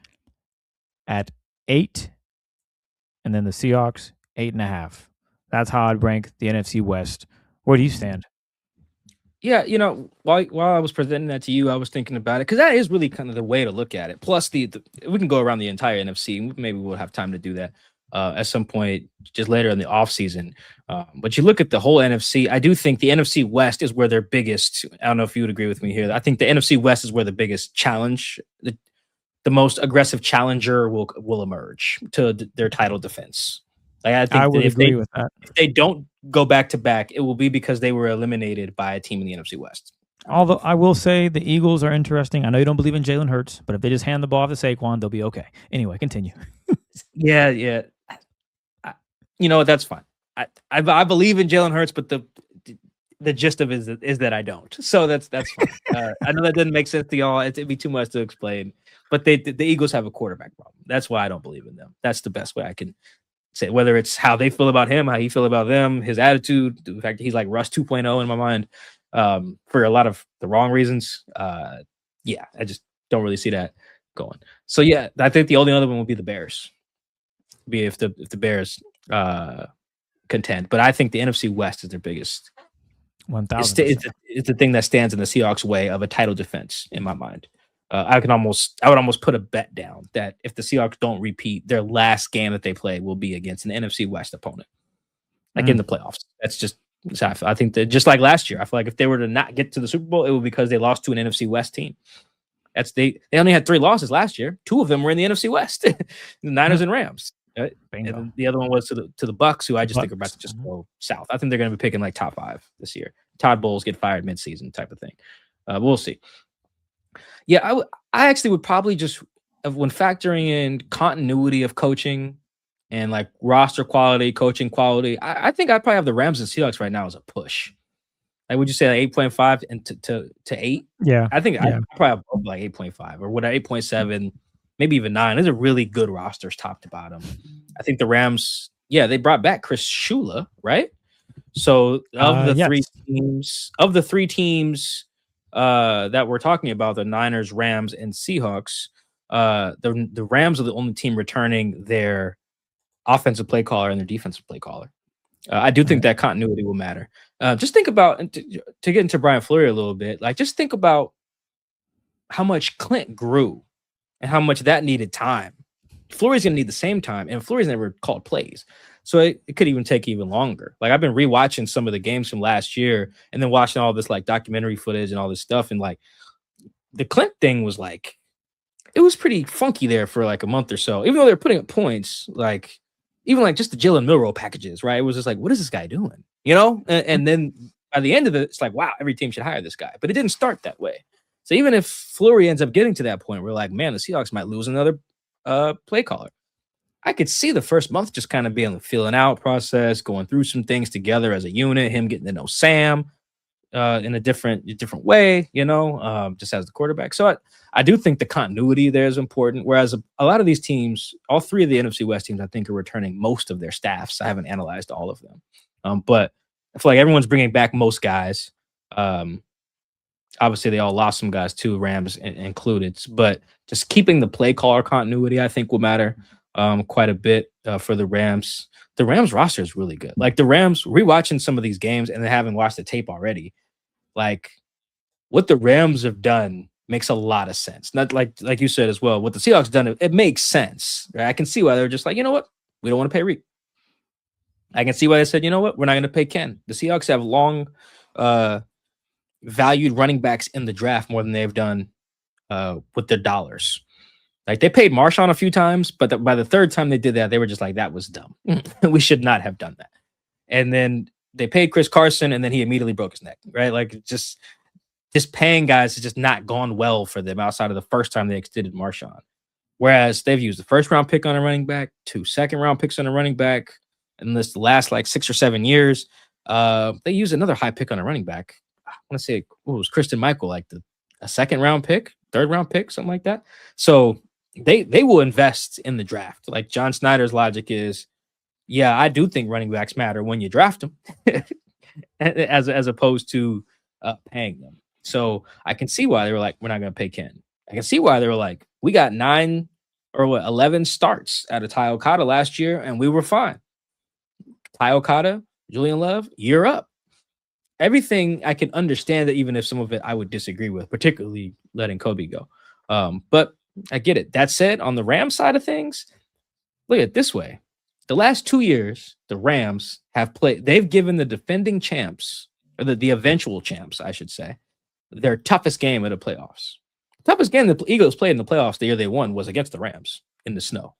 at 8, and then the Seahawks 8.5. That's how I'd rank the NFC West. Where do you stand? Yeah, while I was presenting that to you, I was thinking about it because that is really kind of the way to look at it. Plus, we can go around the entire NFC. Maybe we'll have time to do that at some point just later in the offseason. But you look at the whole NFC, I do think the NFC West is where their biggest, I don't know if you would agree with me here. I think the NFC West is where the biggest challenge, the most aggressive challenger will emerge to their title defense. Like, I think I would agree with that. If they don't go back to back, it will be because they were eliminated by a team in the NFC West. Although I will say the Eagles are interesting. I know you don't believe in Jalen Hurts, but if they just hand the ball off to Saquon, they'll be okay. Anyway, continue. Yeah. That's fine. I believe in Jalen Hurts, but the gist of it is that I don't. So that's fine. I know that doesn't make sense to y'all. It'd be too much to explain. But the Eagles have a quarterback problem. That's why I don't believe in them. That's the best way I can say, whether it's how they feel about him, how he feel about them, his attitude, the fact that he's like Russ 2.0 in my mind, for a lot of the wrong reasons. I just don't really see that going. So yeah, I think the only other one would be the Bears. Be if the Bears contend, but I think the NFC West is their biggest. 1,000%. It's the thing that stands in the Seahawks' way of a title defense in my mind. I would almost put a bet down that if the Seahawks don't repeat, their last game that they play will be against an NFC West opponent, like in the playoffs. That's just, I think that just like last year, I feel like if they were to not get to the Super Bowl, it would be because they lost to an NFC West team. They only had 3 losses last year. 2 of them were in the NFC West, the Niners and Rams. Right? And the other one was to the Bucks, who I just think are about to just go south. I think they're going to be picking like top 5 this year. Todd Bowles get fired midseason type of thing. We'll see. Yeah, I actually would probably just when factoring in continuity of coaching and like roster quality, coaching quality, I think I'd probably have the Rams and Seahawks right now as a push. Like, would you say like 8.5 and to 8? Yeah. I think Yeah. I probably have like 8.5 or what 8.7, maybe even 9. These are really good rosters top to bottom. I think the Rams, they brought back Chris Shula, right? So of the Yes. three teams that we're talking about, the Niners, Rams, and Seahawks, the Rams are the only team returning their offensive play caller and their defensive play caller. I do think that continuity will matter. Just think about, to get into Brian Fleury a little bit, like just think about how much Clint grew and how much that needed time. Fleury's going to need the same time, and Fleury's never called plays. So it could even take even longer. Like I've been rewatching some of the games from last year and then watching all this like documentary footage and all this stuff. And like the Clint thing was like, it was pretty funky there for like a month or so, even though they're putting up points, like even like just the Jalen Milroe packages, right? It was just like, what is this guy doing? You know? And then by the end of it, it's like, wow, every team should hire this guy. But it didn't start that way. So even if Fleury ends up getting to that point, we're like, man, the Seahawks might lose another play caller. I could see the first month just kind of being the feeling out process, going through some things together as a unit, him getting to know Sam in a different way, just as the quarterback. So I do think the continuity there is important. Whereas a lot of these teams, all three of the NFC West teams, I think are returning most of their staffs. I haven't analyzed all of them. But I feel like everyone's bringing back most guys. Obviously, they all lost some guys too, Rams included. But just keeping the play caller continuity, I think, will matter quite a bit for the Rams. The Rams roster is really good. Like the Rams, rewatching some of these games and then having watched the tape already, like what the Rams have done makes a lot of sense. Not like you said as well, what the Seahawks done, it makes sense. Right? I can see why they're just like, you know what? We don't want to pay Reek. I can see why they said, you know what? We're not going to pay Ken. The Seahawks have long valued running backs in the draft more than they've done with their dollars. Like they paid Marshawn a few times, but by the third time they did that, they were just like, that was dumb. We should not have done that. And then they paid Chris Carson, and then he immediately broke his neck, right? Like just paying guys has just not gone well for them outside of the first time they extended Marshawn. Whereas they've used the first round pick on a running back, 2 second round picks on a running back, and this last like 6 or 7 years, they used another high pick on a running back. I want to say it was Christian Michael, like a second round pick, third round pick, something like that. So they will invest in the draft. Like John Snyder's logic is, yeah, I do think running backs matter when you draft them, as opposed to paying them. So I can see why they were like, we're not going to pay Ken. I can see why they were like, we got 11 starts out of Ty Okada last year, and we were fine. Ty Okada, Julian Love, you're up. Everything I can understand that, even if some of it I would disagree with, particularly letting Kobe go. But I get it. That said, on the Rams side of things, look at it this way. The last 2 years, the Rams have played, they've given the defending champs, or the eventual champs, I should say, their toughest game of the playoffs. The toughest game the Eagles played in the playoffs the year they won was against the Rams in the snow.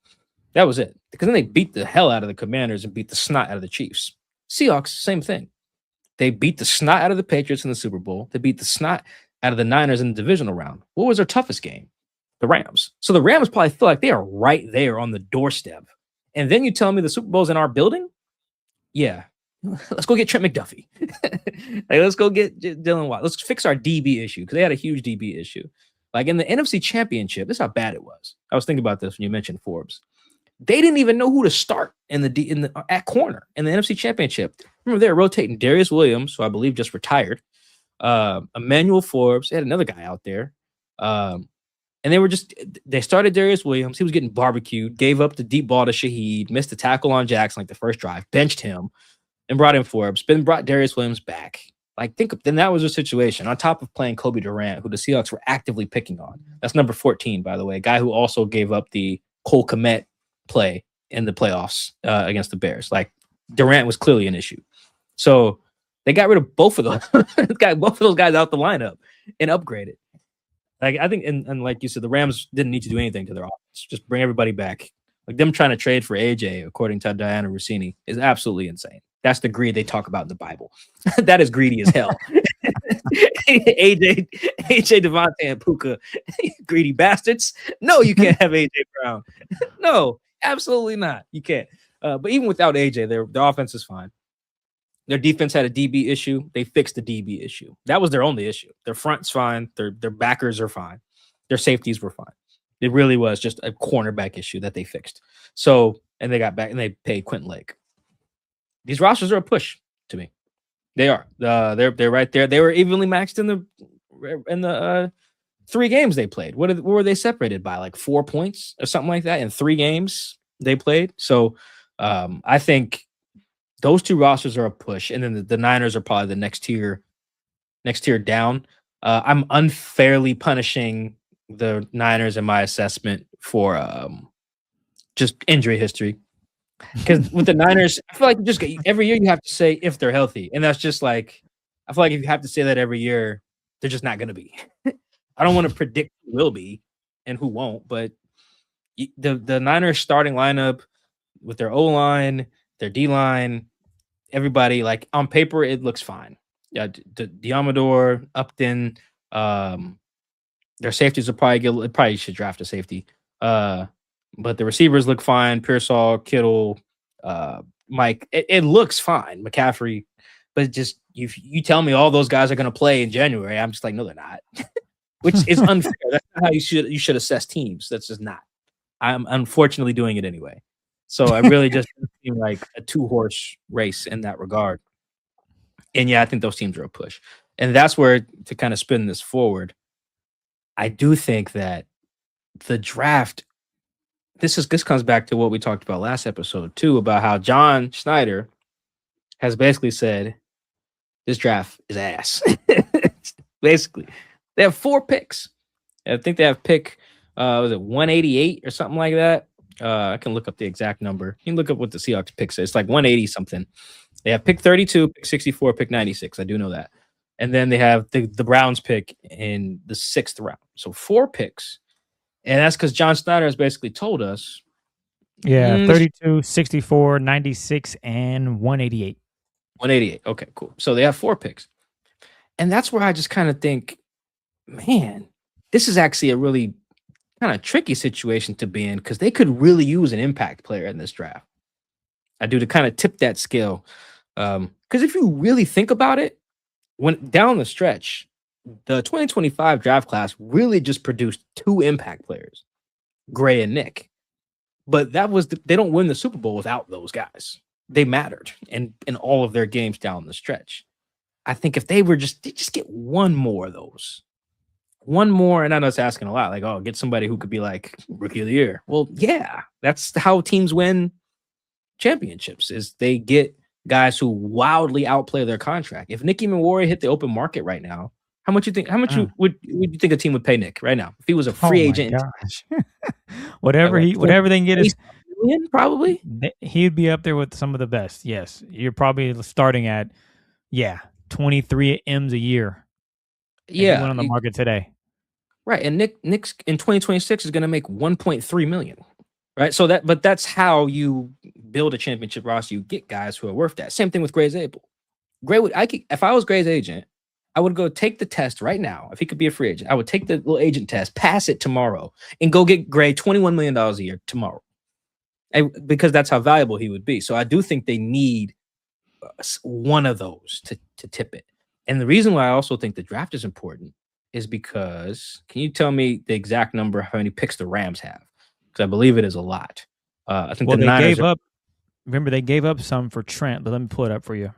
That was it. Because then they beat the hell out of the Commanders and beat the snot out of the Chiefs. Seahawks, same thing. They beat the snot out of the Patriots in the Super Bowl. They beat the snot out of the Niners in the divisional round. What was their toughest game? The Rams. So the Rams probably feel like they are right there on the doorstep. And then you tell me the Super Bowl's in our building? Yeah. Let's go get Trent McDuffie. Like, let's go get Dylan Watt. Let's fix our DB issue, because they had a huge DB issue. Like in the NFC Championship, this is how bad it was. I was thinking about this when you mentioned Forbes. They didn't even know who to start at corner in the NFC Championship. Remember, they were rotating Darius Williams, who I believe just retired, Emmanuel Forbes. They had another guy out there. And they started Darius Williams. He was getting barbecued, gave up the deep ball to Shaheed, missed the tackle on Jackson like the first drive, benched him, and brought in Forbes, then brought Darius Williams back. Like, then that was a situation on top of playing Kobe Durant, who the Seahawks were actively picking on. That's number 14, by the way, a guy who also gave up the Cole Kmet play in the playoffs against the Bears. Like, Durant was clearly an issue. So they got rid of both of those, got both of those guys out the lineup and upgraded. Like, I think, and like you said, the Rams didn't need to do anything to their offense. Just bring everybody back. Like, them trying to trade for AJ, according to Diana Rossini, is absolutely insane. That's the greed they talk about in the Bible. That is greedy as hell. AJ Devontae and Puka, greedy bastards. No, you can't have AJ Brown. No, absolutely not. You can't. But even without AJ, their offense is fine. Their defense had a DB issue. They fixed the DB issue. That was their only issue. Their front's fine. Their backers are fine. Their safeties were fine. It really was just a cornerback issue that they fixed. So, and they got back and they paid Quentin Lake. These rosters are a push to me. They are. They're right there. They were evenly matched in the 3 games they played. What were they separated by? Like 4 points or something like that in 3 games they played. So I think those 2 rosters are a push, and then the Niners are probably the next tier down. I'm unfairly punishing the Niners in my assessment for just injury history. Because with the Niners, I feel like every year you have to say if they're healthy, and that's just like I feel like if you have to say that every year, they're just not going to be. I don't want to predict who will be and who won't, but the Niners starting lineup with their O line, their D line, everybody like on paper it looks fine. Yeah, Diamador, Upton, their safeties will probably should draft a safety. But the receivers look fine. Pearsall, Kittle, Mike. It looks fine. McCaffrey. But just you tell me all those guys are going to play in January, I'm just like, no, they're not. Which is unfair. That's not how you should assess teams. That's just not. I'm unfortunately doing it anyway. So I really just seem like a 2-horse race in that regard. And yeah, I think those teams are a push. And that's where, to kind of spin this forward, I do think that the draft, this comes back to what we talked about last episode too, about how John Schneider has basically said this draft is ass. Basically, they have 4 picks. I think they have pick was it 188 or something like that. I can look up the exact number. You can look up what the Seahawks picks is. It's like 180 something. They have pick 32, pick 64, pick 96. I do know that. And then they have the Browns pick in the 6th round. So 4 picks. And that's because John Snyder has basically told us. Yeah, 32, 64, 96, and 188. 188. Okay, cool. So they have 4 picks. And that's where I just kind of think, man, this is actually a really kind of tricky situation to be in because they could really use an impact player in this draft. I do to kind of tip that scale. Because if you really think about it, when down the stretch, the 2025 draft class really just produced 2 impact players, Gray and Nick. But that was they don't win the Super Bowl without those guys. They mattered in all of their games down the stretch. I think if they just get one more of those, one more, and I know it's asking a lot, like, oh, get somebody who could be like rookie of the year. Well, yeah, that's how teams win championships, is they get guys who wildly outplay their contract. If Nicky Manwari hit the open market right now, how much would you think a team would pay Nick right now if he was a free agent? Gosh. whatever they can get is million, probably. He'd be up there with some of the best. Yes, you're probably starting at 23 M's a year. Yeah, on the market today. Right, and Nick's in 2026 is going to make 1.3 million. Right, so that's how you build a championship roster. You get guys who are worth that. Same thing with Gray Zabel. If I was Gray's agent, I would go take the test right now. If he could be a free agent, I would take the little agent test, pass it tomorrow, and go get Gray $21 million a year tomorrow, because that's how valuable he would be. So I do think they need one of those to tip it. And the reason why I also think the draft is important is because, can you tell me the exact number, how many picks the Rams have? Because I believe it is a lot. I think the Niners remember, they gave up some for Trent, but let me pull it up for you.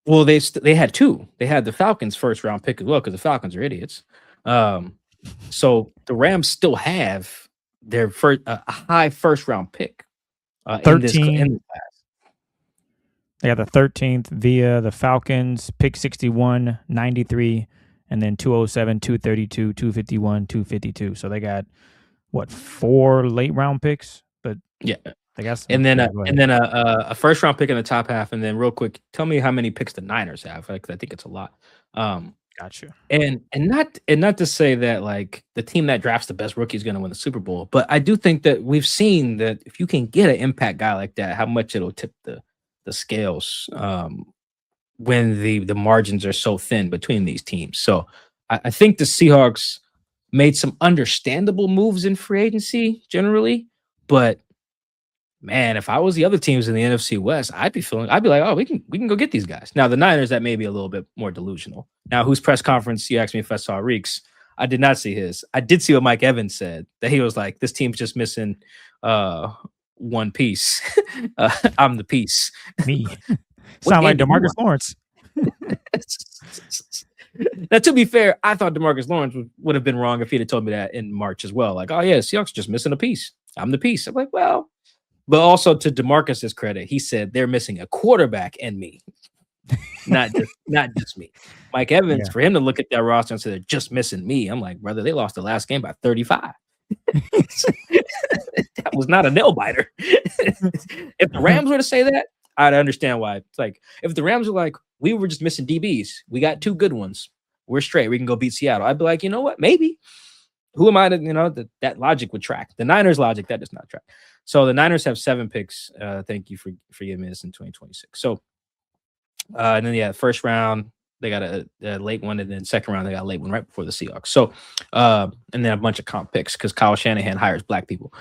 Well, they had 2. They had the Falcons' first round pick as well, because the Falcons are idiots. So the Rams still have their a high first round pick. 13. In this class. They got the 13th via the Falcons, pick 61, 93, and then 207, 232, 251, 252. So they got 4 late round picks, but yeah, they got some. And then a first round pick in the top half, and then real quick, tell me how many picks the Niners have. Like, I think it's a lot. Gotcha. And not to say that like the team that drafts the best rookie is going to win the Super Bowl, but I do think that we've seen that if you can get an impact guy like that, how much it'll tip the the scales when the margins are so thin between these teams. So I think the Seahawks made some understandable moves in free agency generally, but man, if I was the other teams in the NFC West, I'd be like, oh, we can go get these guys. Now the Niners, that may be a little bit more delusional. Now, whose press conference you asked me if I saw Reeks? I did not see his. I did see what Mike Evans said, that he was like, this team's just missing one piece. I'm the piece. Me. Sound like DeMarcus Lawrence. Now, to be fair, I thought DeMarcus Lawrence would have been wrong if he'd have told me that in March as well. Like, oh yeah, Seahawks just missing a piece. I'm the piece. I'm like, well. But also to DeMarcus's credit, he said they're missing a quarterback and me, not just me. Mike Evans, for him to look at that roster and say they're just missing me, I'm like, brother, they lost the last game by 35. That was not a nail biter. If the Rams were to say that, I'd understand why. It's like if the Rams were like, we were just missing DBs, we got 2 good ones, we're straight, we can go beat Seattle. I'd be like, you know what, maybe. Who am I to, that logic would track. The Niners logic, that does not track. So the Niners have 7 picks. Thank you for giving me this in 2026. So, and then, first round, they got a late one. And then second round, they got a late one right before the Seahawks. So, and then a bunch of comp picks because Kyle Shanahan hires black people.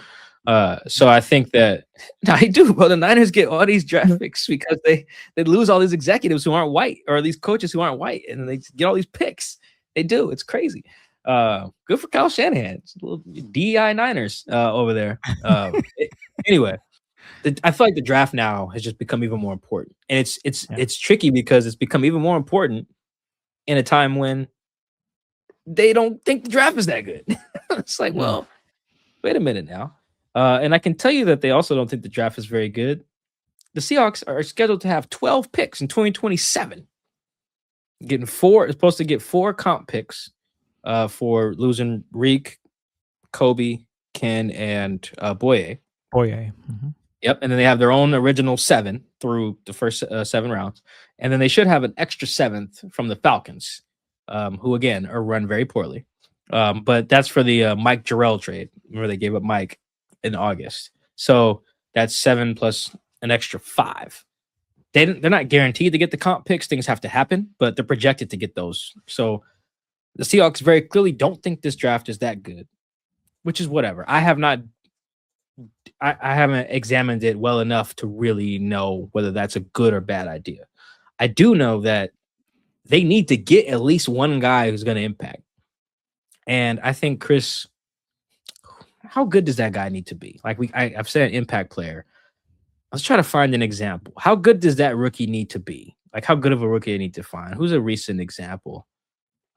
So I think that I do, but the Niners get all these draft picks because they lose all these executives who aren't white or these coaches who aren't white. And they get all these picks. They do. It's crazy. Good for Kyle Shanahan. It's a little DEI Niners over there. Anyway, I feel like the draft now has just become even more important, and it's tricky because it's become even more important in a time when they don't think the draft is that good. It's like, well, wait a minute now, and I can tell you that they also don't think the draft is very good. The Seahawks are scheduled to have 12 picks in 2027, supposed to get 4 comp picks. For losing Reek, Kobe, Ken, and Boye. Mm-hmm. Yep, and then they have their own original 7 through the first 7 rounds, and then they should have an extra 7th from the Falcons, who again are run very poorly. But that's for the Mike Jarrell trade. Remember they gave up Mike in August, so that's 7 plus an extra 5. They're not guaranteed to get the comp picks. Things have to happen, but they're projected to get those. So. The Seahawks very clearly don't think this draft is that good, which is whatever. I haven't examined it well enough to really know whether that's a good or bad idea. I do know that they need to get at least one guy who's going to impact. And I think, Chris, how good does that guy need to be? Like I've said an impact player. Let's try to find an example. How good does that rookie need to be? Like how good of a rookie do I need to find? Who's a recent example?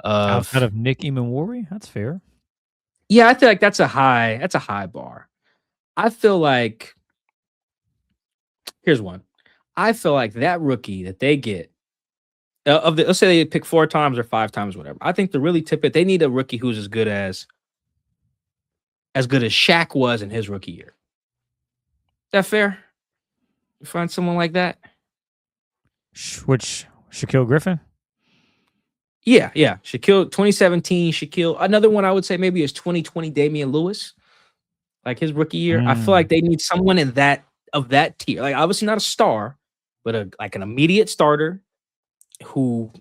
Outside of Nick Emanwari, that's fair. Yeah, I feel like that's a high bar. I feel like here's one. I feel like that rookie that they get let's say they pick 4 times or 5 times, whatever. I think to really tip it, they need a rookie who's as good as Shaq was in his rookie year. Is that fair? You find someone like that? Which Shaquille Griffin? Yeah. Shaquille, 2017, Shaquille. Another one I would say maybe is 2020 Damian Lewis, like his rookie year. I feel like they need someone of that tier. Like obviously not a star, but like an immediate starter who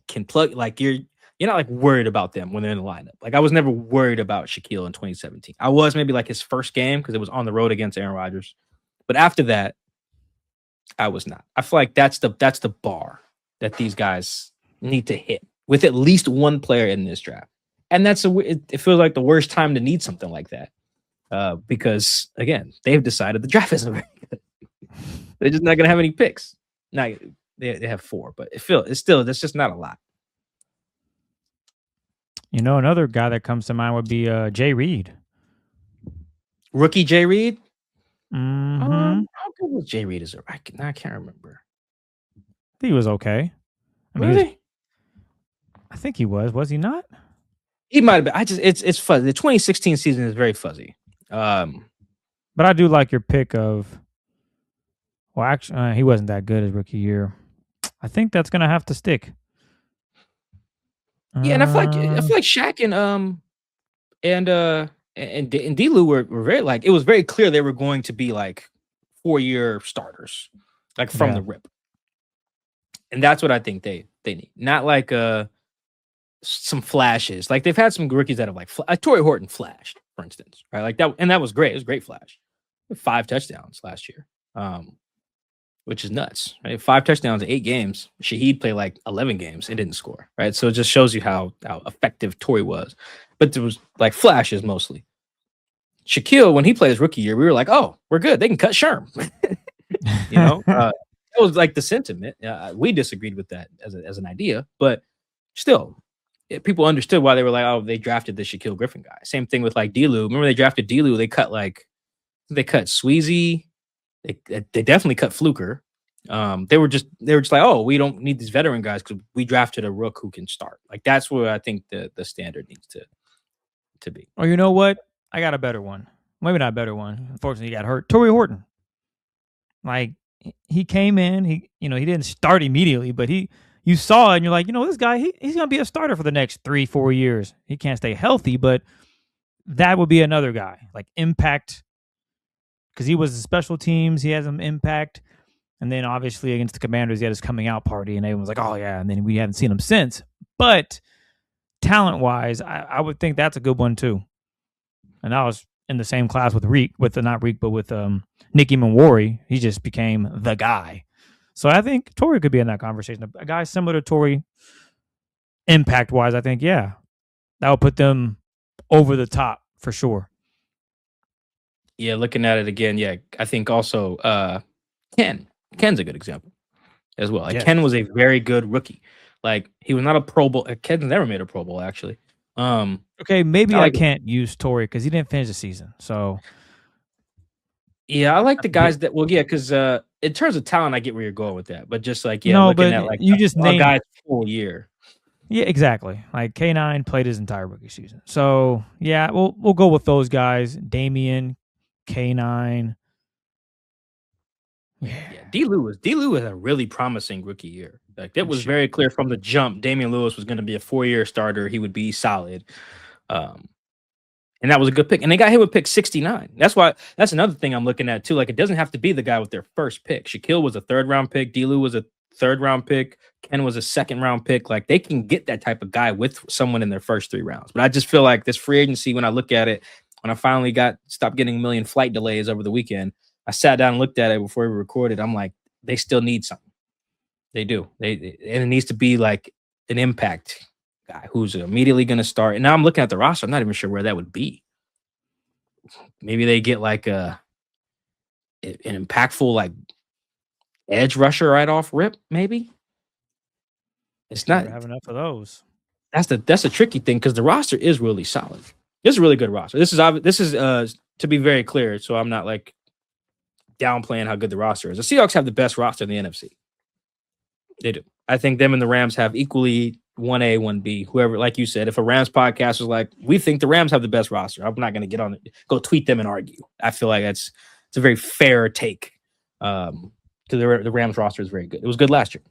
can plug. Like you're not like worried about them when they're in the lineup. Like I was never worried about Shaquille in 2017. I was maybe like his first game because it was on the road against Aaron Rodgers, but after that, I was not. I feel like that's the bar that these guys need to hit with at least one player in this draft. And it feels like the worst time to need something like that. Because again, they've decided the draft isn't very good. They're just not going to have any picks. Now they have 4, but it's still, that's just not a lot. You know, another guy that comes to mind would be Jay Reed. Rookie Jay Reed? Mm-hmm. How good was Jay Reed as I can't remember. I think he was okay. Really? I think he was. Was he not? He might have been. It's fuzzy. The 2016 season is very fuzzy. But I do like your pick of. Well, actually, he wasn't that good his rookie year. I think that's gonna have to stick. Yeah, and I feel like Shaq and D-Lou were very like it was very clear they were going to be like 4-year starters. like from Yeah. the rip. And that's what I think they need. Not like some flashes. Like they've had some rookies that have like Torrey Horton flashed, for instance, right? Like that, and that was great. It was a great flash. 5 touchdowns last year, which is nuts, right? 5 touchdowns in 8 games. Shaheed played like 11 games and didn't score, right? So it just shows you how effective Torrey was. But there was like flashes mostly. Shaquille, when he played his rookie year, we were like, oh, we're good. They can cut Sherm. You know, that was like the sentiment. We disagreed with that as an idea, but still, people understood why they were like, oh, they drafted the Shaquille Griffin guy. Same thing with like D-Lou. Remember they drafted D-Lou? They cut Sweezy. They definitely cut Fluker. They were just like, oh, we don't need these veteran guys because we drafted a rook who can start. Like that's where I think the standard needs to be. Or you know what? I got a better one. Maybe not a better one. Unfortunately, he got hurt. Torrey Horton. Like he came in, he didn't start immediately, but you saw it and you're like, this guy, he's gonna be a starter for the next 3-4 years. He can't stay healthy, but that would be another guy. Like impact. Because he was the special teams, he had some impact. And then obviously against the Commanders, he had his coming out party, and everyone was like, oh yeah, and then we haven't seen him since. But talent-wise, I would think that's a good one too. And I was in the same class with Nicky Manwari. He just became the guy. So I think Torrey could be in that conversation. A guy similar to Torrey, impact-wise, I think, yeah, that would put them over the top for sure. Yeah, looking at it again, yeah, I think also Ken's a good example as well. Like, Yes. Ken was a very good rookie. Like he was not a Pro Bowl. Ken's never made a Pro Bowl actually. Okay, maybe I can't use Torrey because he didn't finish the season. So yeah, I like the guys that because in terms of talent, I get where you're going with that. But just like looking at like you just named guy's full year. Yeah, exactly. Like K9 played his entire rookie season. So yeah, we'll go with those guys. Damian, K9. Yeah, D-Lou was a really promising rookie year. Like that was very clear from the jump. Damian Lewis was going to be a 4-year starter. He would be solid. And that was a good pick. And they got hit with pick 69. That's another thing I'm looking at too. Like it doesn't have to be the guy with their first pick. Shaquille was a 3rd-round pick. D-Lou was a 3rd-round pick. Ken was a 2nd-round pick. Like they can get that type of guy with someone in their first 3 rounds. But I just feel like this free agency, when I look at it, when I finally stopped getting a million flight delays over the weekend, I sat down and looked at it before we recorded. I'm like, they still need something. They do. And it needs to be like an impact guy who's immediately going to start. And now I'm looking at the roster. I'm not even sure where that would be. Maybe they get like an impactful like edge rusher right off rip. Maybe it's not have enough of those. That's a tricky thing because the roster is really solid. This is a really good roster. This is to be very clear. So I'm not like downplaying how good the roster is. The Seahawks have the best roster in the NFC. They do. I think them and the Rams have equally 1A, 1B. Whoever, like you said, if a Rams podcast was like, we think the Rams have the best roster, I'm not going to get on it, go tweet them and argue. I feel like it's a very fair take because the Rams roster is very good. It was good last year.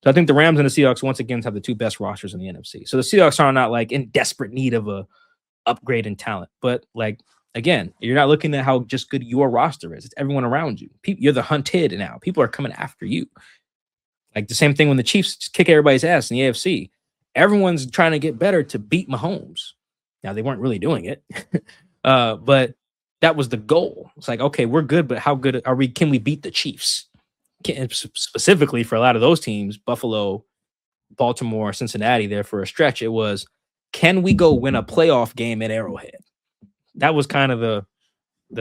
So I think the Rams and the Seahawks once again have the 2 best rosters in the NFC. So the Seahawks are not like in desperate need of a upgrade in talent, but like again, you're not looking at how just good your roster is. It's everyone around you. You're the hunted now. People are coming after you. Like the same thing when the Chiefs just kick everybody's ass in the AFC. Everyone's trying to get better to beat Mahomes. Now, they weren't really doing it, but that was the goal. It's like, okay, we're good, but how good are we? Can we beat the Chiefs? Specifically for a lot of those teams, Buffalo, Baltimore, Cincinnati, there for a stretch, it was, can we go win a playoff game at Arrowhead? That was kind of the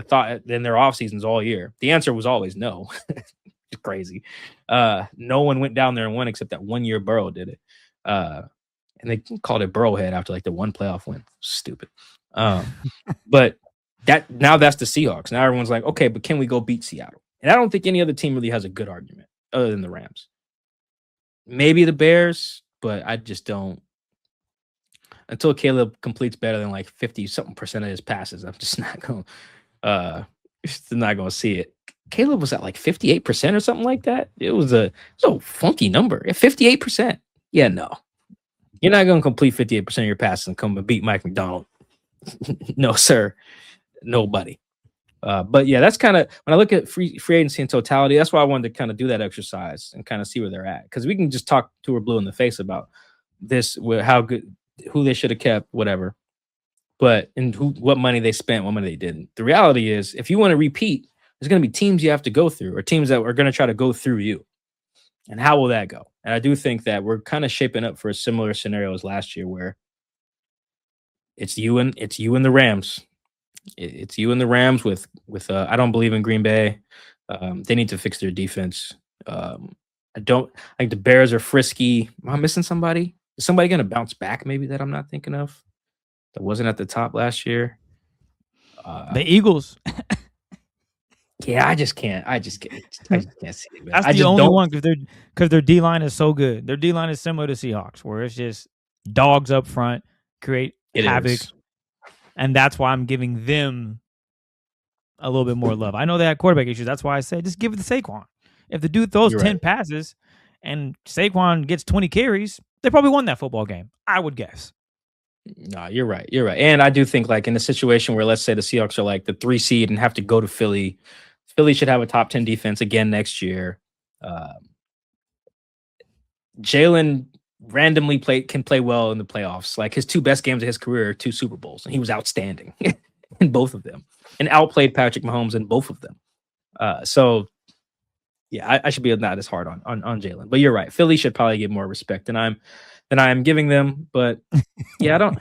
thought in their off seasons all year. The answer was always no. It's crazy. No one went down there and won except that 1 year Burrow did it. And they called it Burrowhead after like the one playoff win. Stupid. But that's the Seahawks. Now everyone's like, okay, but can we go beat Seattle? And I don't think any other team really has a good argument other than the Rams. Maybe the Bears, but I just don't. Until Caleb completes better than like 50-something% of his passes, I'm just not going to see it. Caleb was at like 58% or something like that. It was a funky number. 58%. Yeah, no. You're not going to complete 58% of your passes and come and beat Mike McDonald. No, sir. Nobody. But yeah, that's kind of when I look at free agency in totality. That's why I wanted to kind of do that exercise and kind of see where they're at, because we can just talk to her blue in the face about this, how good, who they should have kept, whatever. But what money they spent, what money they didn't. The reality is, if you want to repeat, there's going to be teams you have to go through, or teams that are going to try to go through you. And how will that go? And I do think that we're kind of shaping up for a similar scenario as last year, where it's you and the Rams. It's you and the Rams with I don't believe in Green Bay. They need to fix their defense. I think the Bears are frisky. Am I missing somebody? Is somebody going to bounce back maybe that I'm not thinking of? That wasn't at the top last year. The Eagles. Yeah, I just can't see it, man. That's the only one, because their D line is so good. Their D line is similar to Seahawks, where it's just dogs up front, create havoc. And that's why I'm giving them a little bit more love. I know they had quarterback issues. That's why I say just give it to Saquon. If the dude throws 10 passes and Saquon gets 20 carries, they probably won that football game, I would guess. No, you're right. And I do think, like, in a situation where, let's say, the Seahawks are like the 3 seed and have to go to Philly, Philly should have a top 10 defense again next year. Jalen randomly can play well in the playoffs. Like, his 2 best games of his career are 2 Super Bowls, and he was outstanding in both of them, and outplayed Patrick Mahomes in both of them. So yeah, I should be not as hard on Jalen, but you're right. Philly should probably get more respect than I'm giving them. But yeah, I'm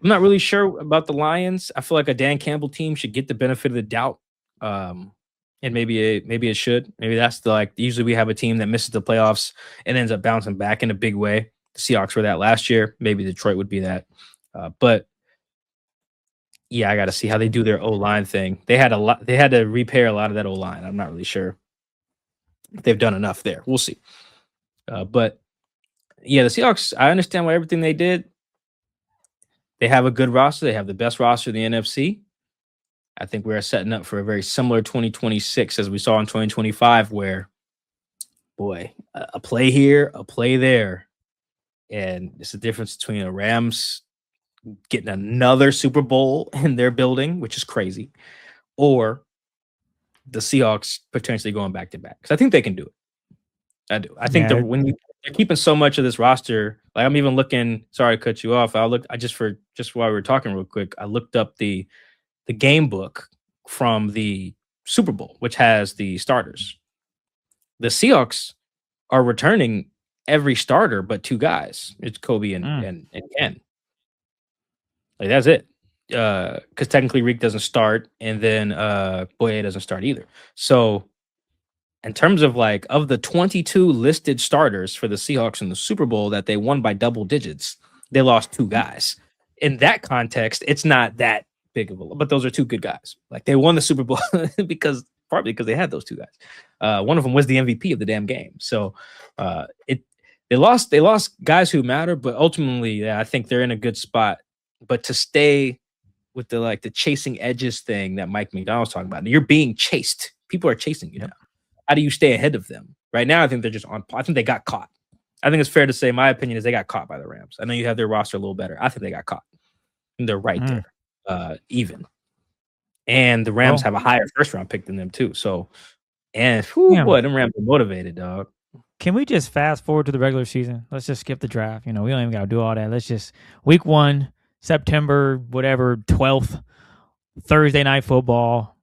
not really sure about the Lions. I feel like a Dan Campbell team should get the benefit of the doubt. And maybe it should. Maybe that's usually we have a team that misses the playoffs and ends up bouncing back in a big way. The Seahawks were that last year. Maybe Detroit would be that. But yeah, I got to see how they do their O-line thing. They had to repair a lot of that O-line. I'm not really sure if they've done enough there. We'll see. But yeah, the Seahawks, I understand why everything they did. They have a good roster. They have the best roster in the NFC. I think we are setting up for a very similar 2026 as we saw in 2025, where, boy, a play here, a play there. And it's the difference between the Rams getting another Super Bowl in their building, which is crazy, or the Seahawks potentially going back to back. Because I think they can do it. I do. I think that when they're keeping so much of this roster, like I'm even looking, sorry to cut you off. While we were talking real quick, I looked up the game book from the Super Bowl, which has the starters. The Seahawks are returning every starter but 2 guys. It's Kobe and Ken. Like, that's it. Because technically Reek doesn't start, and then Boye doesn't start either. So in terms of of the 22 listed starters for the Seahawks in the Super Bowl that they won by double digits, they lost 2 guys. In that context, it's not that big of a, but those are 2 good guys. Like, they won the Super Bowl partly because they had those 2 guys. One of them was the MVP of the damn game. So they lost guys who matter, but ultimately, I think they're in a good spot. But to stay with the chasing edges thing that Mike McDonald's talking about, you're being chased. People are chasing you now. How do you stay ahead of them? Right now, I think they're just on. I think they got caught. I think it's fair to say, my opinion is they got caught by the Rams. I know you have their roster a little better. I think they got caught. And they're right there, even. And the Rams have a higher first-round pick than them, too. So, boy, them Rams are motivated, dog. Can we just fast forward to the regular season? Let's just skip the draft. We don't even got to do all that. Let's just week 1, September, 12th, Thursday night football.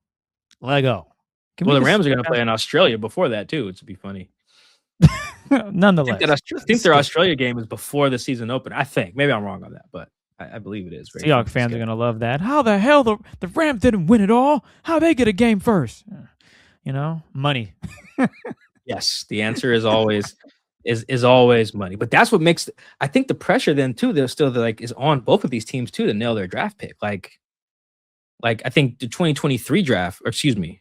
Let go. The Rams are going to play in Australia before that, too. It's be funny. Nonetheless. I think their Australia game is before the season open. I think. Maybe I'm wrong on that, but I believe it is. Seahawks fans are going to love that. How the hell the Rams didn't win it all? How they get a game first? Money. Yes, the answer is always is always money. But that's what makes, I think, the pressure then, too, is on both of these teams, too, to nail their draft pick. Like I think the 2023 draft, or excuse me,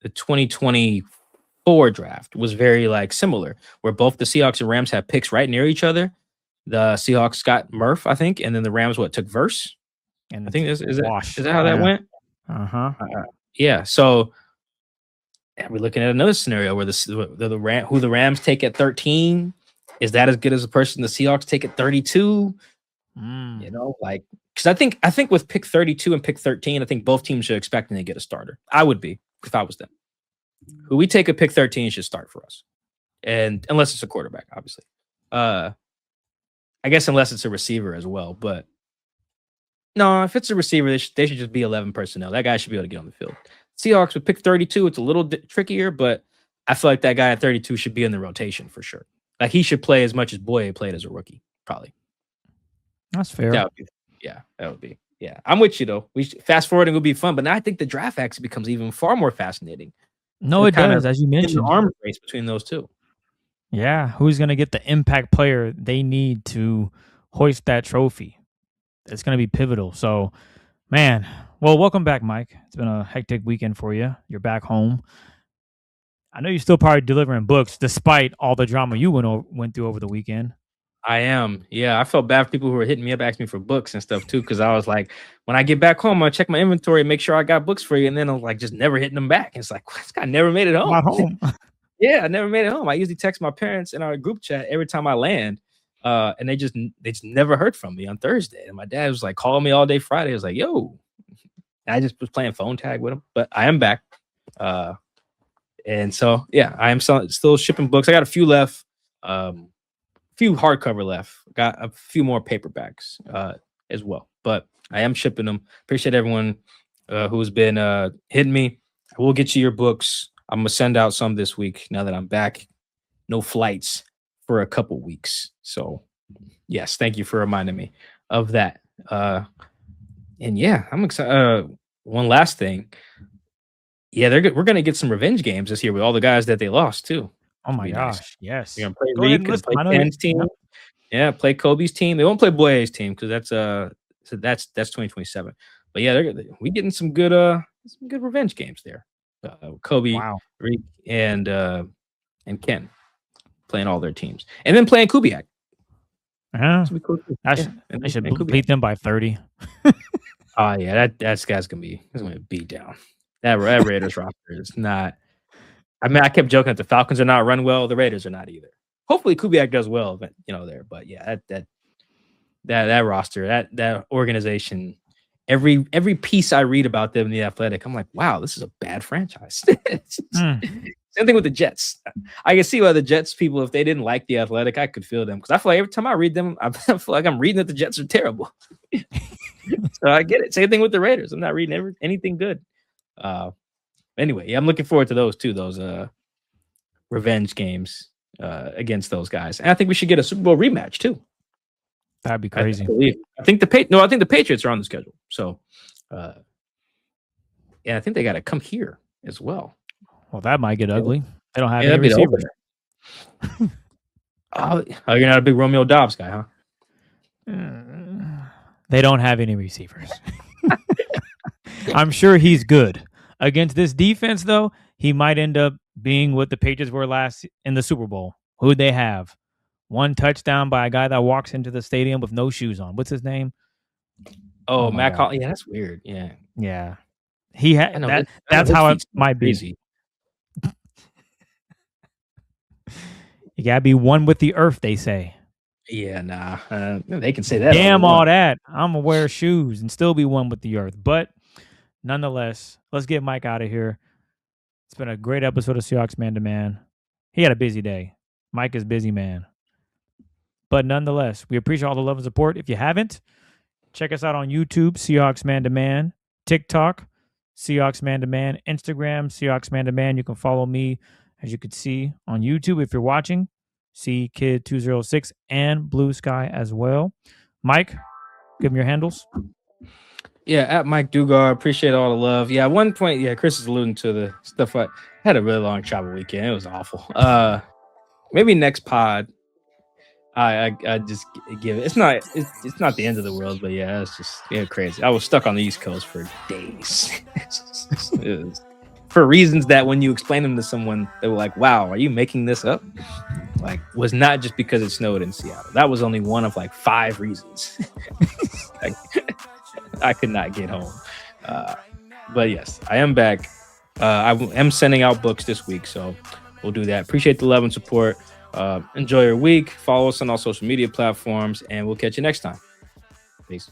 the 2024 draft was very similar, where both the Seahawks and Rams have picks right near each other. The Seahawks got Murph, I think, and then the Rams took Verse. And I think is that how that went? Yeah. So we're looking at another scenario where who the Rams take at 13, is that as good as the person the Seahawks take at 32? Because I think with pick 32 and pick 13, I think both teams should expect to get a starter. I would be if I was them. Who we take at pick 13 should start for us, and unless it's a quarterback, obviously. I guess unless it's a receiver as well. But no, if it's a receiver, they should just be 11 personnel. That guy should be able to get on the field. Seahawks with pick 32, it's a little trickier, but I feel like that guy at 32 should be in the rotation for sure. Like he should play as much as Boye played as a rookie, probably. That's fair. That would be. Yeah, I'm with you though. Fast forwarding would be fun, but now I think the draft actually becomes even far more fascinating. No, it does, as you mentioned. The arm race between those two. Yeah, who's going to get the impact player they need to hoist that trophy? It's going to be pivotal. So, man, well, welcome back, Mike. It's been a hectic weekend for you. You're back home. I know you're still probably delivering books despite all the drama you went through over the weekend. I am. Yeah, I felt bad for people who were hitting me up asking me for books and stuff too, because I was like, when I get back home, I'll check my inventory and make sure I got books for you. And then I'm like, just never hitting them back. And it's like, this guy never made it home. Not home. Yeah, I never made it home. I usually text my parents in our group chat every time I land. And they just never heard from me on Thursday. And my dad was like calling me all day Friday. I was like, yo. And I just was playing phone tag with him. But I am back. And so, yeah, I am still shipping books. I got a few left. Few hardcover left. Got a few more paperbacks as well. But I am shipping them. Appreciate everyone who's been hitting me. I will get you your books. I'm going to send out some this week now that I'm back. No flights for a couple weeks. So, yes, thank you for reminding me of that. And yeah, I'm excited. One last thing. Yeah, we're going to get some revenge games this year with all the guys that they lost, too. Oh, my gosh. Nice. Yes. You're going to play Reed, play Ken's team. Yeah, play Kobe's team. They won't play Boye's team because that's 2027. But yeah, we getting some good revenge games there. Kobe, Reed, and Ken playing all their teams, and then playing Kubiak. Cool. I should beat them by 30. Oh yeah, that guy's gonna be beat down. That Raiders roster is not. I mean, I kept joking that the Falcons are not run well. The Raiders are not either. Hopefully, Kubiak does well, but there. But yeah, that roster, that organization, every piece I read about them in the Athletic, I'm like, wow, this is a bad franchise. Same thing with the Jets. I can see why the Jets people, if they didn't like the Athletic, I could feel them because I feel like every time I read them, I feel like I'm reading that the Jets are terrible. So I get it. Same thing with the Raiders. I'm not reading anything good. Anyway, yeah, I'm looking forward to those too. Those revenge games against those guys, and I think we should get a Super Bowl rematch too. That'd be crazy. I think the Patriots are on the schedule. So, yeah, I think they got to come here as well. Well, that might get ugly. They don't have any receivers. Oh, you're not a big Romeo Dobbs guy, huh? They don't have any receivers. I'm sure he's good. Against this defense, though, he might end up being what the Patriots were last in the Super Bowl. Who'd they have? One touchdown by a guy that walks into the stadium with no shoes on. What's his name? Oh Matt Collins. Yeah, that's weird. Yeah. Yeah. He had that. That's how it might be. Crazy. You gotta be one with the earth, they say. Yeah, nah. They can say that. Damn all that. I'm gonna wear shoes and still be one with the earth. But nonetheless, let's get Mike out of here. It's been a great episode of Seahawks Man to Man. He had a busy day. Mike is busy man. But nonetheless, we appreciate all the love and support. If you haven't, check us out on YouTube, Seahawks Man to Man, TikTok, Seahawks Man to Man, Instagram, Seahawks Man to Man. You can follow me, as you could see, on YouTube if you're watching, CKid206 and Blue Sky as well. Mike, give them your handles. Yeah, at Mike Dugar. Appreciate all the love. Yeah, at one point, yeah, Chris is alluding to the stuff. I had a really long travel weekend. It was awful. Maybe next pod, I just give it. It's not the end of the world, but yeah, it's just crazy. I was stuck on the East Coast for days. It was, for reasons that when you explain them to someone, they were like, "Wow, are you making this up?" Like, was not just because it snowed in Seattle. That was only one of like 5 reasons. I could not get home. But yes, I am back. I am sending out books this week, so we'll do that. Appreciate the love and support. Enjoy your week. Follow us on all social media platforms, and we'll catch you next time. Peace.